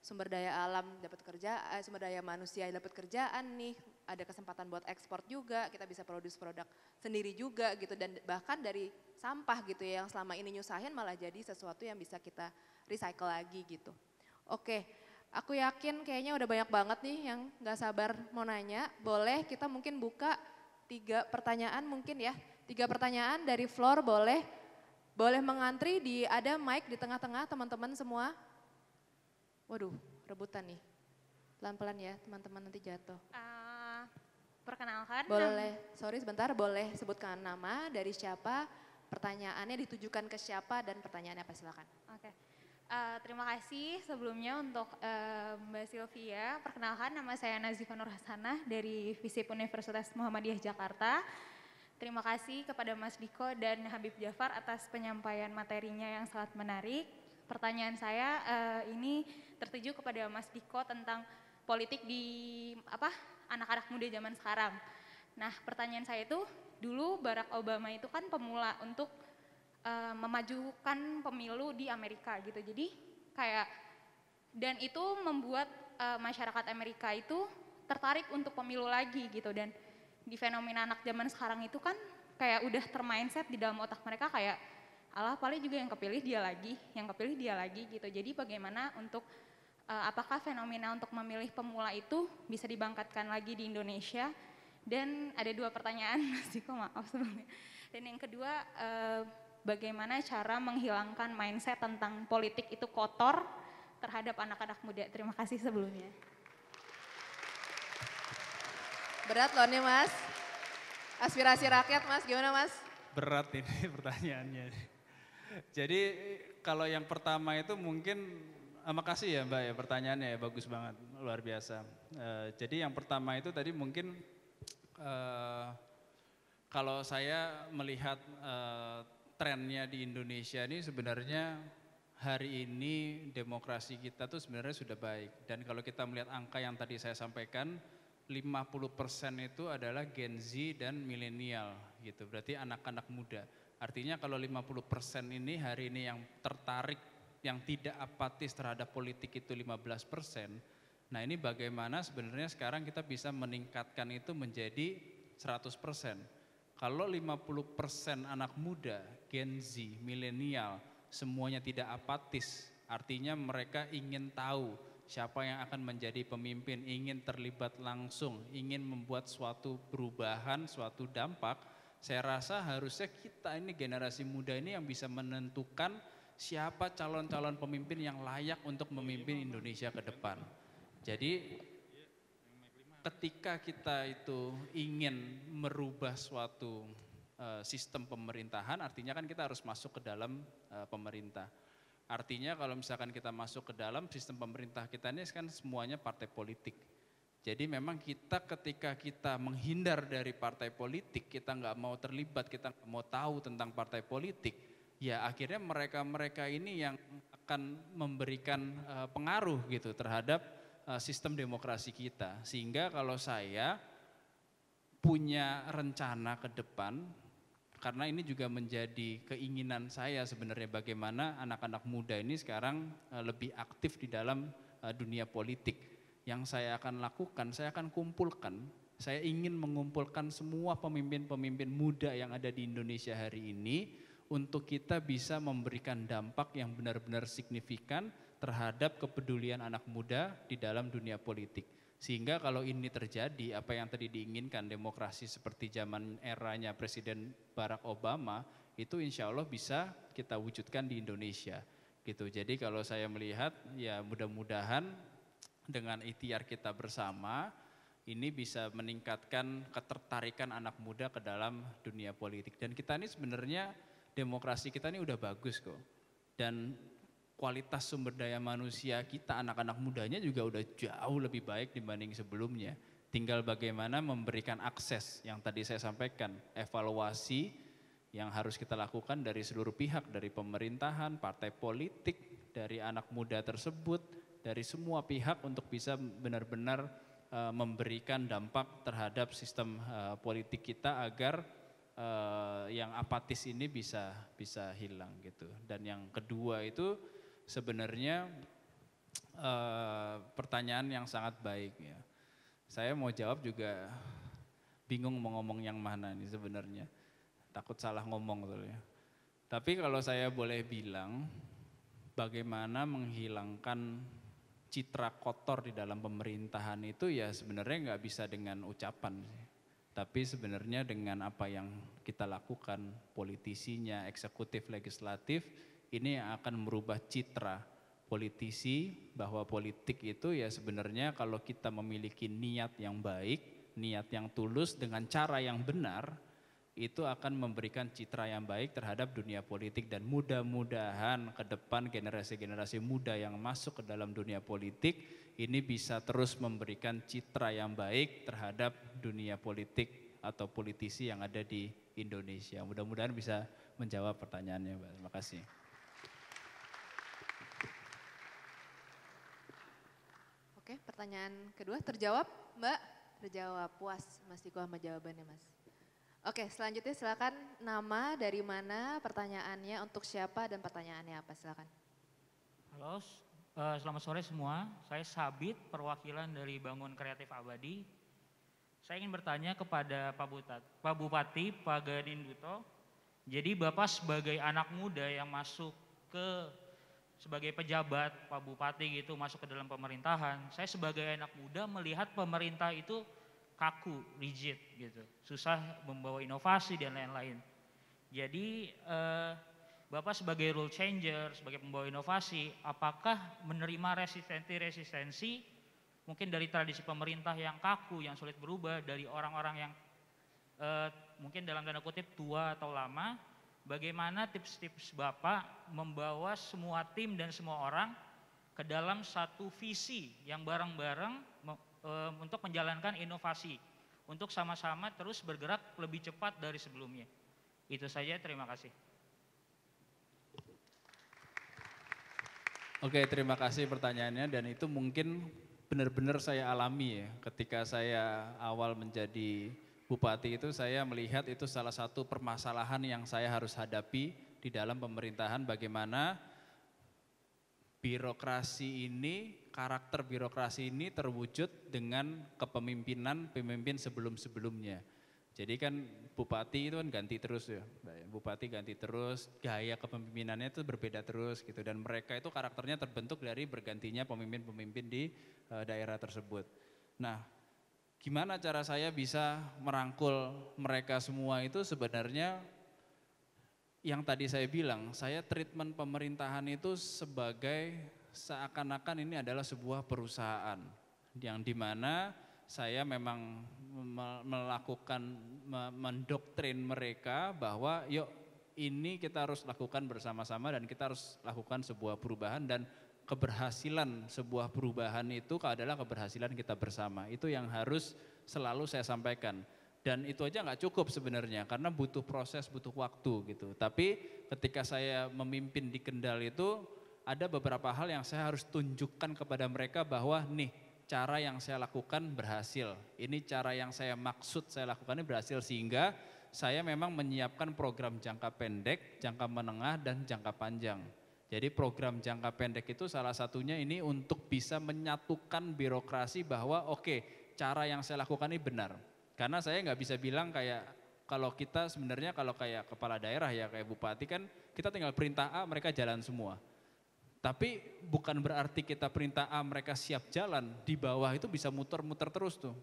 Speaker 1: Sumber daya alam dapat kerjaan, sumber daya manusia dapat kerjaan nih, ada kesempatan buat ekspor juga, kita bisa produce produk sendiri juga gitu dan bahkan dari sampah gitu ya yang selama ini nyusahin malah jadi sesuatu yang bisa kita recycle lagi gitu. Oke, aku yakin kayaknya udah banyak banget nih yang gak sabar mau nanya, boleh kita mungkin buka 3 pertanyaan mungkin ya, 3 pertanyaan dari floor boleh mengantri ada mic di tengah-tengah teman-teman semua. Waduh, rebutan nih. Pelan-pelan ya, teman-teman nanti jatuh.
Speaker 4: Perkenalkan.
Speaker 1: Boleh, sorry sebentar, boleh sebutkan nama, dari siapa, pertanyaannya ditujukan ke siapa, dan pertanyaannya apa silakan.
Speaker 4: Oke, terima kasih sebelumnya untuk Mbak Sylvia. Perkenalkan, nama saya Nazifa Nur Hasanah dari FISIP Universitas Muhammadiyah Jakarta. Terima kasih kepada Mas Diko dan Habib Jafar atas penyampaian materinya yang sangat menarik. Pertanyaan saya ini tertuju kepada Mas Diko tentang politik di anak-anak muda zaman sekarang. Nah, pertanyaan saya itu, dulu Barack Obama itu kan pemula untuk memajukan pemilu di Amerika gitu. Jadi kayak, dan itu membuat masyarakat Amerika itu tertarik untuk pemilu lagi gitu. Dan di fenomena anak zaman sekarang itu kan kayak udah termindset di dalam otak mereka kayak, alah paling juga yang kepilih dia lagi gitu. Jadi bagaimana untuk apakah fenomena untuk memilih pemula itu bisa dibangkitkan lagi di Indonesia? Dan ada 2 pertanyaan Mas Diko, maaf sebelumnya. Dan yang kedua, bagaimana cara menghilangkan mindset tentang politik itu kotor terhadap anak-anak muda? Terima kasih sebelumnya.
Speaker 1: Berat loh nih Mas. Aspirasi rakyat Mas, gimana Mas?
Speaker 3: Berat ini pertanyaannya. Jadi kalau yang pertama itu mungkin, makasih ya Mbak ya pertanyaannya ya, bagus banget, luar biasa. Jadi yang pertama itu tadi mungkin kalau saya melihat trennya di Indonesia ini sebenarnya hari ini demokrasi kita tuh sebenarnya sudah baik. Dan kalau kita melihat angka yang tadi saya sampaikan, 50% itu adalah Gen Z dan milenial gitu, berarti anak-anak muda. Artinya kalau 50% ini hari ini yang tertarik, yang tidak apatis terhadap politik itu 15%. Nah ini bagaimana sebenarnya sekarang kita bisa meningkatkan itu menjadi 100%. Kalau 50% anak muda, Gen Z, milenial, semuanya tidak apatis, artinya mereka ingin tahu siapa yang akan menjadi pemimpin, ingin terlibat langsung, ingin membuat suatu perubahan, suatu dampak. Saya rasa harusnya kita ini generasi muda ini yang bisa menentukan siapa calon-calon pemimpin yang layak untuk memimpin Indonesia ke depan. Jadi ketika kita itu ingin merubah suatu sistem pemerintahan, artinya kan kita harus masuk ke dalam pemerintah. Artinya kalau misalkan kita masuk ke dalam sistem pemerintah kita ini kan semuanya partai politik. Jadi memang kita ketika kita menghindar dari partai politik, kita nggak mau terlibat, kita nggak mau tahu tentang partai politik, ya akhirnya mereka-mereka ini yang akan memberikan pengaruh gitu terhadap sistem demokrasi kita. Sehingga kalau saya punya rencana ke depan, karena ini juga menjadi keinginan saya sebenarnya bagaimana anak-anak muda ini sekarang lebih aktif di dalam dunia politik. Yang saya akan lakukan, saya akan kumpulkan, saya ingin mengumpulkan semua pemimpin-pemimpin muda yang ada di Indonesia hari ini untuk kita bisa memberikan dampak yang benar-benar signifikan terhadap kepedulian anak muda di dalam dunia politik. Sehingga kalau ini terjadi, apa yang tadi diinginkan, demokrasi seperti zaman eranya Presiden Barack Obama, itu insya Allah bisa kita wujudkan di Indonesia. Gitu. Jadi kalau saya melihat, ya mudah-mudahan dengan ikhtiar kita bersama, ini bisa meningkatkan ketertarikan anak muda ke dalam dunia politik. Dan kita ini sebenarnya demokrasi kita ini udah bagus kok. Dan kualitas sumber daya manusia kita, anak-anak mudanya juga udah jauh lebih baik dibanding sebelumnya. Tinggal bagaimana memberikan akses yang tadi saya sampaikan, evaluasi yang harus kita lakukan dari seluruh pihak, dari pemerintahan, partai politik, dari anak muda tersebut, dari semua pihak untuk bisa benar-benar memberikan dampak terhadap sistem politik kita agar yang apatis ini bisa hilang gitu. Dan yang kedua itu sebenarnya pertanyaan yang sangat baik ya. Saya mau jawab juga bingung mau ngomong yang mana nih sebenarnya. Takut salah ngomong tuh ya. Tapi kalau saya boleh bilang, bagaimana menghilangkan citra kotor di dalam pemerintahan itu ya sebenarnya nggak bisa dengan ucapan sih. Tapi sebenarnya dengan apa yang kita lakukan, politisinya, eksekutif, legislatif, ini yang akan merubah citra politisi, bahwa politik itu ya sebenarnya kalau kita memiliki niat yang baik, niat yang tulus dengan cara yang benar, itu akan memberikan citra yang baik terhadap dunia politik. Dan mudah-mudahan ke depan generasi-generasi muda yang masuk ke dalam dunia politik ini bisa terus memberikan citra yang baik terhadap dunia politik atau politisi yang ada di Indonesia. Mudah-mudahan bisa menjawab pertanyaannya, Mbak. Terima kasih.
Speaker 1: Oke, pertanyaan kedua terjawab, Mbak? Terjawab, puas Mas Diko sama jawabannya, Mas. Oke, selanjutnya silakan nama, dari mana, pertanyaannya, untuk siapa, dan pertanyaannya apa, silakan.
Speaker 5: Halo, selamat sore semua. Saya Sabit, perwakilan dari Bangun Kreatif Abadi. Saya ingin bertanya kepada Pak Bupati, Pak Gadinduto. Jadi Bapak sebagai anak muda yang masuk sebagai pejabat, Pak Bupati gitu, masuk ke dalam pemerintahan. Saya sebagai anak muda melihat pemerintah itu kaku, rigid gitu, susah membawa inovasi dan lain-lain. Jadi Bapak sebagai rule changer, sebagai pembawa inovasi, apakah menerima resistensi mungkin dari tradisi pemerintah yang kaku, yang sulit berubah, dari orang-orang yang mungkin dalam tanda kutip tua atau lama, bagaimana tips-tips Bapak membawa semua tim dan semua orang ke dalam satu visi yang bareng-bareng untuk menjalankan inovasi, untuk sama-sama terus bergerak lebih cepat dari sebelumnya. Itu saja, terima kasih.
Speaker 3: Oke, terima kasih pertanyaannya, dan itu mungkin benar-benar saya alami ya. Ketika saya awal menjadi bupati itu, saya melihat itu salah satu permasalahan yang saya harus hadapi di dalam pemerintahan, bagaimana birokrasi ini, karakter birokrasi ini terwujud dengan kepemimpinan pemimpin sebelum-sebelumnya. Jadi kan bupati itu kan ganti terus ya, bupati ganti terus, gaya kepemimpinannya itu berbeda terus gitu, dan mereka itu karakternya terbentuk dari bergantinya pemimpin-pemimpin di daerah tersebut. Nah, gimana cara saya bisa merangkul mereka semua itu? Sebenarnya yang tadi saya bilang, saya treatment pemerintahan itu sebagai seakan-akan ini adalah sebuah perusahaan yang dimana saya memang melakukan, mendoktrin mereka bahwa yuk ini kita harus lakukan bersama-sama dan kita harus lakukan sebuah perubahan, dan keberhasilan sebuah perubahan itu adalah keberhasilan kita bersama. Itu yang harus selalu saya sampaikan. Dan itu aja nggak cukup sebenarnya, karena butuh proses, butuh waktu gitu. Tapi ketika saya memimpin di Kendal itu, ada beberapa hal yang saya harus tunjukkan kepada mereka bahwa nih, cara yang saya lakukan berhasil. Ini cara yang saya maksud saya lakukan ini berhasil, sehingga saya memang menyiapkan program jangka pendek, jangka menengah, dan jangka panjang. Jadi program jangka pendek itu salah satunya ini untuk bisa menyatukan birokrasi bahwa oke, cara yang saya lakukan ini benar. Karena saya nggak bisa bilang kayak, kalau kita sebenarnya kalau kayak kepala daerah ya, kayak bupati kan kita tinggal perintah A mereka jalan semua. Tapi bukan berarti kita perintah A mereka siap jalan, di bawah itu bisa muter-muter terus tuh.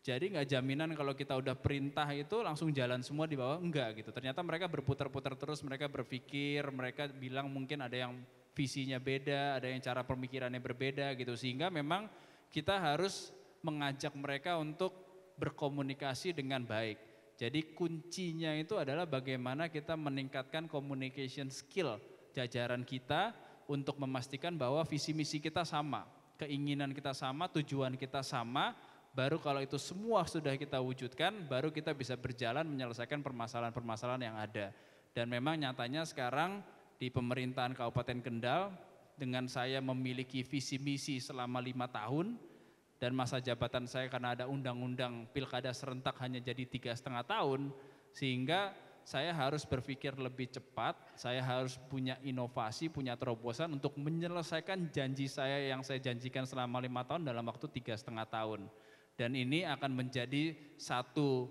Speaker 3: Jadi nggak jaminan kalau kita udah perintah itu langsung jalan semua di bawah, enggak gitu. Ternyata mereka berputar-putar terus, mereka berpikir, mereka bilang mungkin ada yang visinya beda, ada yang cara pemikirannya berbeda gitu. Sehingga memang kita harus mengajak mereka untuk berkomunikasi dengan baik. Jadi kuncinya itu adalah bagaimana kita meningkatkan communication skill jajaran kita untuk memastikan bahwa visi misi kita sama, keinginan kita sama, tujuan kita sama. Baru kalau itu semua sudah kita wujudkan, baru kita bisa berjalan menyelesaikan permasalahan-permasalahan yang ada. Dan memang nyatanya sekarang di pemerintahan Kabupaten Kendal, dengan saya memiliki visi misi selama 5 tahun, dan masa jabatan saya karena ada undang-undang pilkada serentak hanya jadi 3,5 tahun, sehingga saya harus berpikir lebih cepat, saya harus punya inovasi, punya terobosan untuk menyelesaikan janji saya yang saya janjikan selama 5 tahun dalam waktu 3,5 tahun. Dan ini akan menjadi satu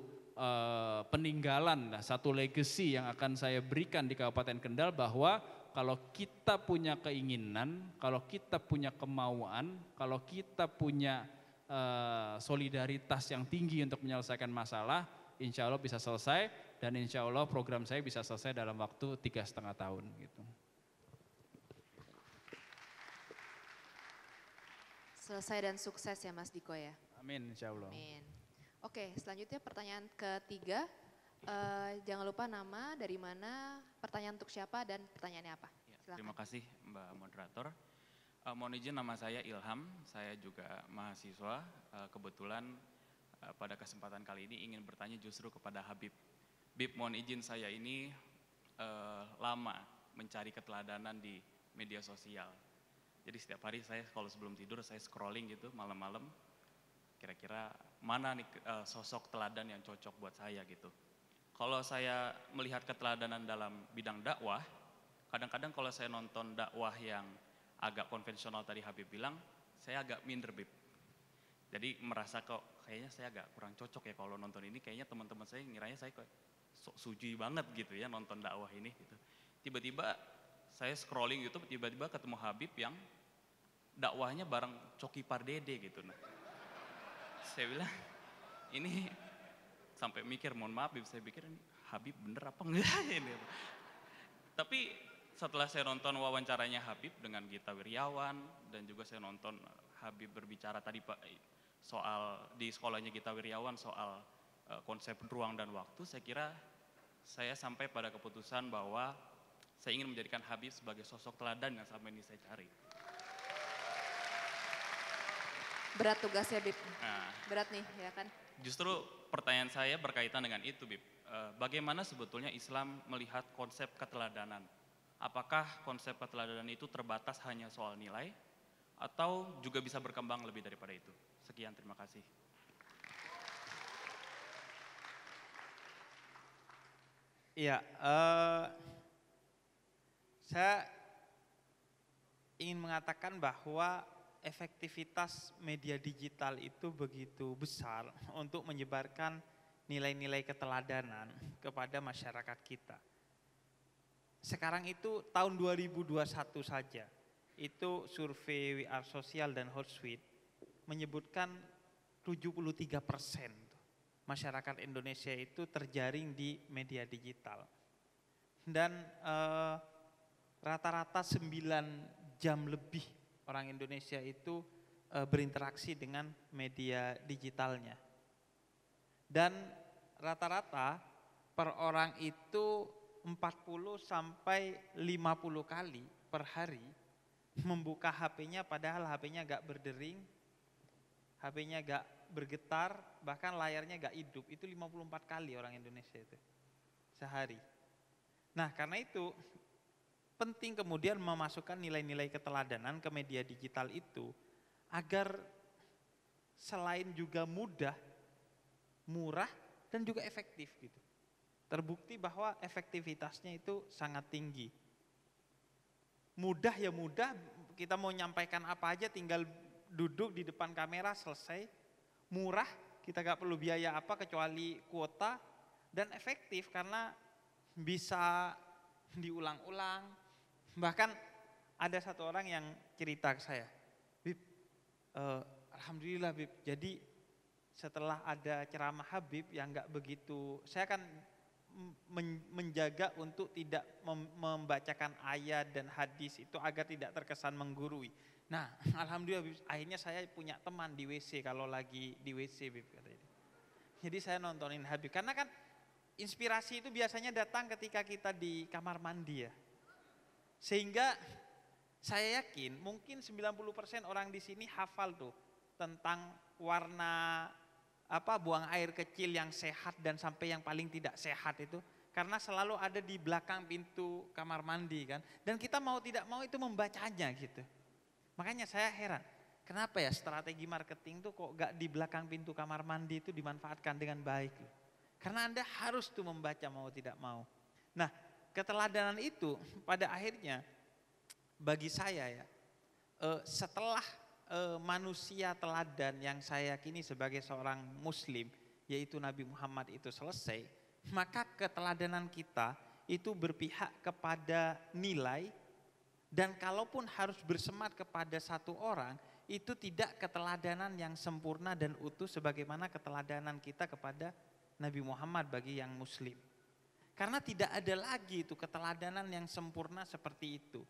Speaker 3: peninggalan, satu legacy yang akan saya berikan di Kabupaten Kendal, bahwa kalau kita punya keinginan, kalau kita punya kemauan, kalau kita punya solidaritas yang tinggi untuk menyelesaikan masalah, insya Allah bisa selesai, dan insya Allah program saya bisa selesai dalam waktu 3,5 tahun gitu.
Speaker 1: Selesai dan sukses ya Mas Diko ya.
Speaker 3: Amin, insya Allah.
Speaker 1: Amin. Oke, selanjutnya pertanyaan ketiga. Jangan lupa nama, dari mana, pertanyaan untuk siapa, dan pertanyaannya apa.
Speaker 6: Ya, terima kasih Mbak Moderator. Mohon izin, nama saya Ilham, saya juga mahasiswa. Kebetulan pada kesempatan kali ini ingin bertanya justru kepada Habib. Bib, mohon izin saya ini lama mencari keteladanan di media sosial. Jadi setiap hari saya kalau sebelum tidur saya scrolling gitu malam-malam, kira-kira mana nih sosok teladan yang cocok buat saya gitu. Kalau saya melihat keteladanan dalam bidang dakwah, kadang-kadang kalau saya nonton dakwah yang agak konvensional tadi Habib bilang, saya agak minder, Bib. Jadi merasa kok kayaknya saya agak kurang cocok ya kalau nonton ini, kayaknya teman-teman saya ngiranya saya kok sok suci banget gitu ya nonton dakwah ini gitu. Tiba-tiba saya scrolling YouTube, tiba-tiba ketemu Habib yang dakwahnya bareng Coki Pardede gitu. Nah, saya bilang ini sampai mikir, mohon maaf Bib, saya pikir ini Habib bener apa enggak ini. Tapi setelah saya nonton wawancaranya Habib dengan Gita Wirjawan dan juga saya nonton Habib berbicara tadi Pak soal di sekolahnya Gita Wirjawan soal konsep ruang dan waktu, saya kira saya sampai pada keputusan bahwa saya ingin menjadikan Habib sebagai sosok teladan yang selama ini saya cari.
Speaker 1: Berat tugasnya, Bib.
Speaker 6: Nah,
Speaker 1: Berat nih, ya kan?
Speaker 6: justru pertanyaan saya berkaitan dengan itu, Bib. Bagaimana sebetulnya Islam melihat konsep keteladanan? Apakah konsep keteladanan itu terbatas hanya soal nilai atau juga bisa berkembang lebih daripada itu? Sekian, terima kasih.
Speaker 2: Iya, saya ingin mengatakan bahwa efektivitas media digital itu begitu besar untuk menyebarkan nilai-nilai keteladanan kepada masyarakat kita. Sekarang itu tahun 2021 saja, itu survei We Are Social dan Hootsuite menyebutkan 73% masyarakat Indonesia itu terjaring di media digital. Dan rata-rata 9 jam lebih orang Indonesia itu berinteraksi dengan media digitalnya. Dan rata-rata per orang itu 40 sampai 50 kali per hari membuka HP-nya padahal HP-nya gak berdering, HP-nya gak bergetar, bahkan layarnya gak hidup. Itu 54 kali orang Indonesia itu sehari. Nah, karena itu penting kemudian memasukkan nilai-nilai keteladanan ke media digital itu agar selain juga mudah, murah dan juga efektif gitu. Terbukti bahwa efektivitasnya itu sangat tinggi. Mudah ya mudah, kita mau nyampaikan apa aja tinggal duduk di depan kamera selesai. Murah, kita gak perlu biaya apa kecuali kuota, dan efektif karena bisa diulang-ulang. Bahkan ada satu orang yang cerita ke saya, Bib, alhamdulillah Bib, jadi setelah ada ceramah Habib yang gak begitu, saya kan menjaga untuk tidak membacakan ayat dan hadis itu agar tidak terkesan menggurui. Nah, alhamdulillah Bib, akhirnya saya punya teman di WC kalau lagi di WC Bib katanya. Jadi saya nontonin Habib karena kan inspirasi itu biasanya datang ketika kita di kamar mandi ya. Sehingga saya yakin mungkin 90% orang di sini hafal tuh tentang warna buang air kecil yang sehat dan sampai yang paling tidak sehat itu. Karena selalu ada di belakang pintu kamar mandi kan. Dan kita mau tidak mau itu membacanya gitu. Makanya saya heran, kenapa ya strategi marketing tuh kok gak di belakang pintu kamar mandi itu dimanfaatkan dengan baik. Karena Anda harus tuh membaca mau tidak mau. Nah, keteladanan itu pada akhirnya bagi saya ya, setelah manusia teladan yang saya yakini sebagai seorang muslim, yaitu Nabi Muhammad itu selesai, maka keteladanan kita itu berpihak kepada nilai. Dan kalaupun harus bersemat kepada satu orang, itu tidak keteladanan yang sempurna dan utuh sebagaimana keteladanan kita kepada Nabi Muhammad bagi yang muslim. Karena tidak ada lagi itu keteladanan yang sempurna seperti itu.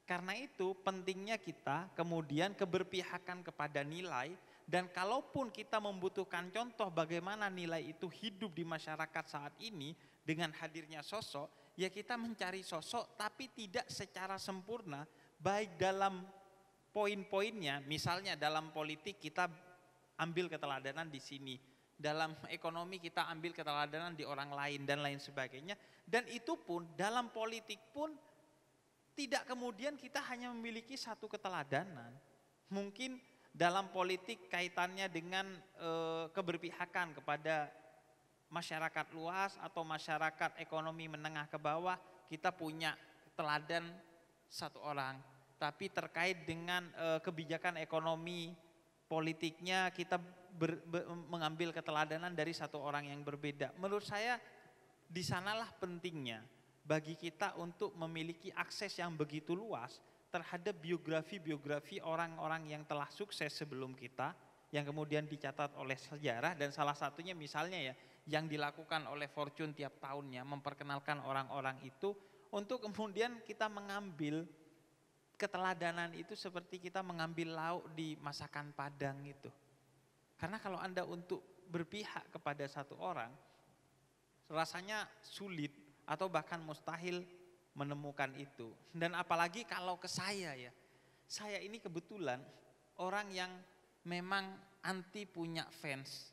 Speaker 2: Karena itu pentingnya kita kemudian keberpihakan kepada nilai, dan kalaupun kita membutuhkan contoh bagaimana nilai itu hidup di masyarakat saat ini dengan hadirnya sosok, ya kita mencari sosok tapi tidak secara sempurna, baik dalam poin-poinnya, misalnya dalam politik kita ambil keteladanan di sini. dalam ekonomi kita ambil keteladanan di orang lain dan lain sebagainya. Dan itu pun dalam politik pun tidak kemudian kita hanya memiliki satu keteladanan. Mungkin dalam politik kaitannya dengan keberpihakan kepada masyarakat luas atau masyarakat ekonomi menengah ke bawah, kita punya teladan satu orang. Tapi terkait dengan kebijakan ekonomi politiknya kita mengambil keteladanan dari satu orang yang berbeda. Menurut saya di sanalah pentingnya bagi kita untuk memiliki akses yang begitu luas terhadap biografi-biografi orang-orang yang telah sukses sebelum kita, yang kemudian dicatat oleh sejarah, dan salah satunya misalnya ya yang dilakukan oleh Fortune tiap tahunnya memperkenalkan orang-orang itu, untuk kemudian kita mengambil keteladanan itu seperti kita mengambil lauk di masakan Padang itu. Karena kalau Anda untuk berpihak kepada satu orang rasanya sulit atau bahkan mustahil menemukan itu. Dan apalagi kalau ke saya ya, saya ini kebetulan orang yang memang anti punya fans.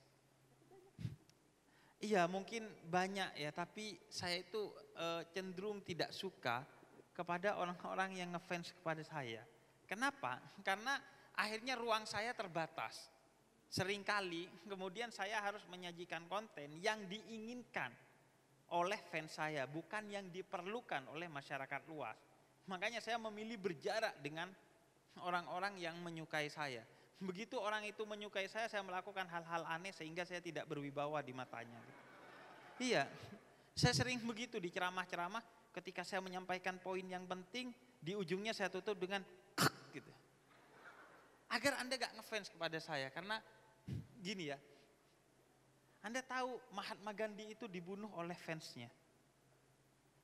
Speaker 2: Iya mungkin banyak ya, tapi saya itu cenderung tidak suka kepada orang-orang yang ngefans kepada saya. Kenapa? Karena akhirnya ruang saya terbatas. Seringkali kemudian saya harus menyajikan konten yang diinginkan oleh fans saya, bukan yang diperlukan oleh masyarakat luas. Makanya saya memilih berjarak dengan orang-orang yang menyukai saya. Begitu orang itu menyukai saya melakukan hal-hal aneh sehingga saya tidak berwibawa di matanya. Iya, saya sering begitu di ceramah-ceramah, ketika saya menyampaikan poin yang penting, di ujungnya saya tutup dengan gitu. Agar Anda gak ngefans kepada saya, karena gini ya, Anda tahu Mahatma Gandhi itu dibunuh oleh fansnya.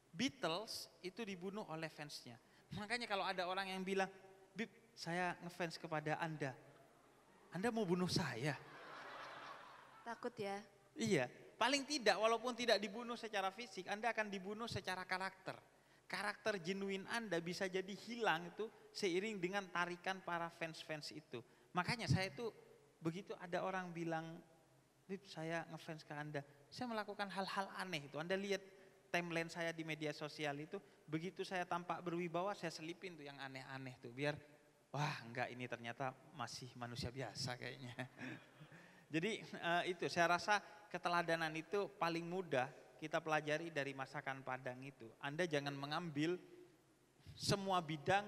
Speaker 2: Beatles itu dibunuh oleh fansnya. Makanya kalau ada orang yang bilang, Bib, saya ngefans kepada Anda mau bunuh saya?
Speaker 1: Takut ya?
Speaker 2: Iya, paling tidak walaupun tidak dibunuh secara fisik, Anda akan dibunuh secara karakter. Karakter genuine Anda bisa jadi hilang itu seiring dengan tarikan para fans-fans itu. Makanya saya itu begitu ada orang bilang, Bib, saya ngefans ke Anda, saya melakukan hal-hal aneh itu. Anda lihat timeline saya di media sosial itu, begitu saya tampak berwibawa, saya selipin tuh yang aneh-aneh tuh, biar wah enggak, ini ternyata masih manusia biasa kayaknya. Jadi itu saya rasa keteladanan itu paling mudah kita pelajari dari masakan Padang itu. Anda jangan mengambil semua bidang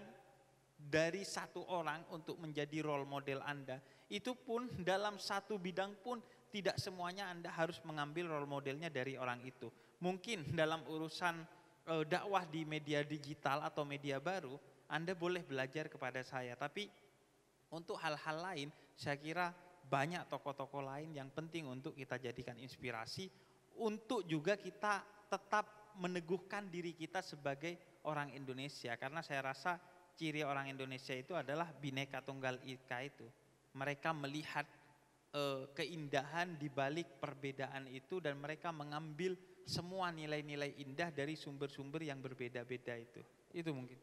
Speaker 2: dari satu orang untuk menjadi role model Anda. Itu pun dalam satu bidang pun tidak semuanya Anda harus mengambil role modelnya dari orang itu. Mungkin dalam urusan dakwah di media digital atau media baru, Anda boleh belajar kepada saya. Tapi untuk hal-hal lain, saya kira banyak tokoh-tokoh lain yang penting untuk kita jadikan inspirasi, untuk juga kita tetap meneguhkan diri kita sebagai orang Indonesia. Karena saya rasa ciri orang Indonesia itu adalah Bhinneka Tunggal Ika itu. Mereka melihat keindahan di balik perbedaan itu, dan mereka mengambil semua nilai-nilai indah dari sumber-sumber yang berbeda-beda itu. Itu mungkin.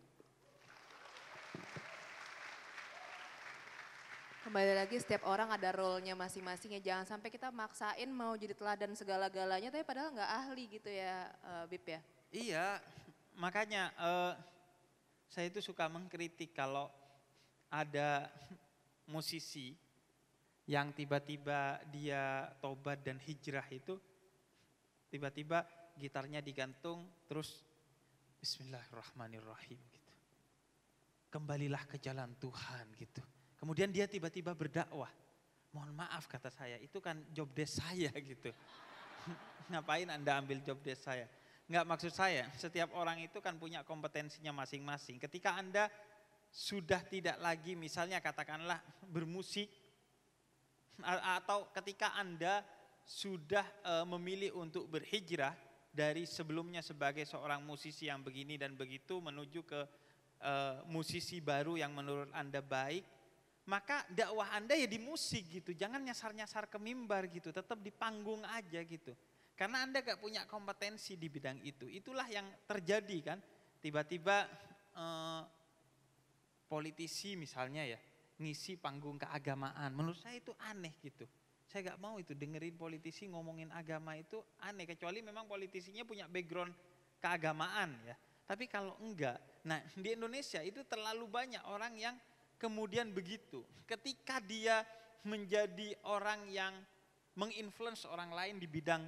Speaker 1: Kembali lagi, setiap orang ada role-nya masing-masing ya. Jangan sampai kita maksain mau jadi teladan segala-galanya tapi padahal nggak ahli gitu ya, Bib ya.
Speaker 2: Iya, makanya saya itu suka mengkritik kalau ada musisi yang tiba-tiba dia tobat dan hijrah itu, tiba-tiba gitarnya digantung terus Bismillahirrahmanirrahim gitu. Kembalilah ke jalan Tuhan gitu. Kemudian dia tiba-tiba berdakwah. Mohon maaf kata saya, itu kan job desk saya gitu. Ngapain Anda ambil job desk saya? Enggak, maksud saya setiap orang itu kan punya kompetensinya masing-masing. Ketika Anda sudah tidak lagi misalnya katakanlah bermusik, atau ketika Anda sudah memilih untuk berhijrah dari sebelumnya sebagai seorang musisi yang begini dan begitu menuju ke musisi baru yang menurut Anda baik, maka dakwah Anda ya di musik gitu. Jangan nyasar-nyasar ke mimbar gitu, tetap di panggung aja gitu. Karena Anda gak punya kompetensi di bidang itu. Itulah yang terjadi kan, tiba-tiba politisi misalnya ya ngisi panggung keagamaan, menurut saya itu aneh gitu. Saya nggak mau itu dengerin politisi ngomongin agama, itu aneh, kecuali memang politisinya punya background keagamaan ya. Tapi kalau enggak, nah di Indonesia itu terlalu banyak orang yang kemudian begitu. Ketika dia menjadi orang yang menginfluence orang lain di bidang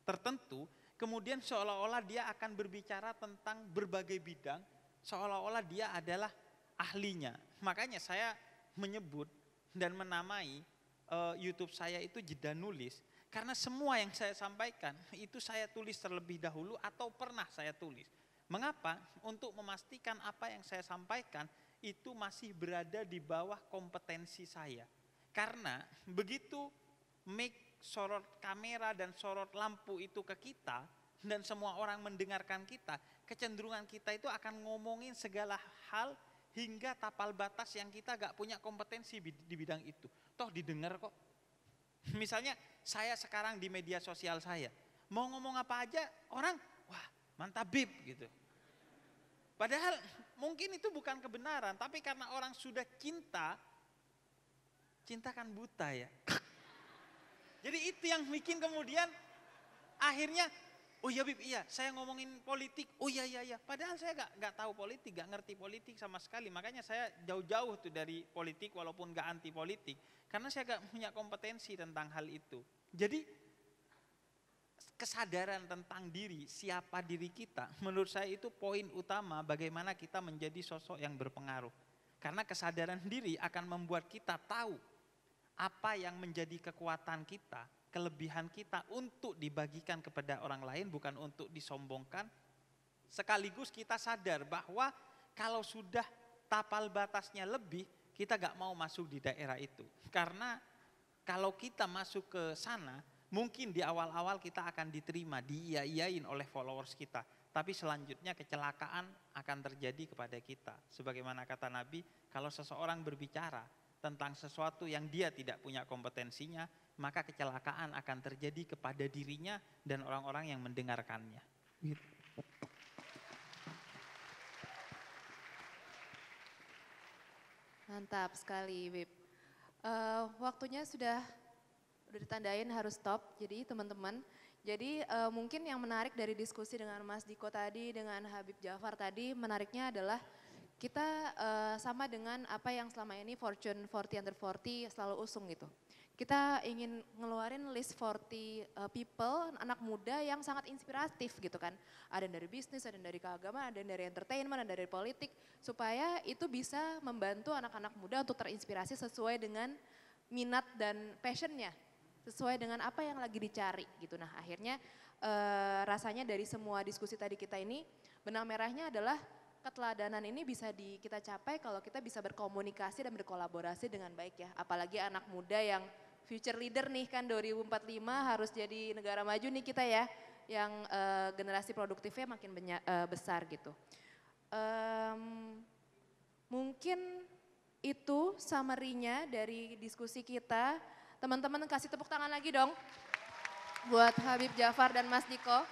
Speaker 2: tertentu, kemudian seolah-olah dia akan berbicara tentang berbagai bidang, seolah-olah dia adalah ahlinya. Makanya saya menyebut dan menamai YouTube saya itu Jeda Nulis, karena semua yang saya sampaikan itu saya tulis terlebih dahulu atau pernah saya tulis. Mengapa? Untuk memastikan apa yang saya sampaikan itu masih berada di bawah kompetensi saya. Karena begitu mic, sorot kamera dan sorot lampu itu ke kita dan semua orang mendengarkan kita, kecenderungan kita itu akan ngomongin segala hal hingga tapal batas yang kita gak punya kompetensi di bidang itu. Toh didengar kok. Misalnya saya sekarang di media sosial saya, mau ngomong apa aja orang, wah mantap Bib gitu. Padahal mungkin itu bukan kebenaran, tapi karena orang sudah cinta kan buta ya. Jadi itu yang bikin kemudian akhirnya, oh iya Bib, iya saya ngomongin politik, oh iya. Padahal saya gak tahu politik, gak ngerti politik sama sekali. Makanya saya jauh-jauh tuh dari politik walaupun gak anti politik. Karena saya gak punya kompetensi tentang hal itu. Jadi kesadaran tentang diri, siapa diri kita, menurut saya itu poin utama bagaimana kita menjadi sosok yang berpengaruh. Karena kesadaran diri akan membuat kita tahu apa yang menjadi kekuatan kita, kelebihan kita untuk dibagikan kepada orang lain, bukan untuk disombongkan. Sekaligus kita sadar bahwa kalau sudah tapal batasnya lebih, kita gak mau masuk di daerah itu. Karena kalau kita masuk ke sana, mungkin di awal-awal kita akan diterima, diiyain oleh followers kita. Tapi selanjutnya kecelakaan akan terjadi kepada kita. Sebagaimana kata Nabi, kalau seseorang berbicara tentang sesuatu yang dia tidak punya kompetensinya, maka kecelakaan akan terjadi kepada dirinya dan orang-orang yang mendengarkannya.
Speaker 1: Mantap sekali, Bib. Waktunya sudah ditandain harus stop, jadi teman-teman. Jadi mungkin yang menarik dari diskusi dengan Mas Diko tadi, dengan Habib Jafar tadi, menariknya adalah kita sama dengan apa yang selama ini Fortune 40 Under 40 selalu usung gitu. Kita ingin ngeluarin list 40 people, anak muda yang sangat inspiratif gitu kan. Ada yang dari bisnis, ada yang dari keagamaan, ada yang dari entertainment, ada dari politik. Supaya itu bisa membantu anak-anak muda untuk terinspirasi sesuai dengan minat dan passionnya. Sesuai dengan apa yang lagi dicari gitu. Nah akhirnya rasanya dari semua diskusi tadi kita ini, benang merahnya adalah keteladanan ini bisa kita capai kalau kita bisa berkomunikasi dan berkolaborasi dengan baik ya. Apalagi anak muda yang future leader nih kan 2045 harus jadi negara maju nih kita ya. Yang generasi produktifnya makin besar gitu. Mungkin itu summary-nya dari diskusi kita. Teman-teman kasih tepuk tangan lagi dong buat Habib Jafar dan Mas Diko.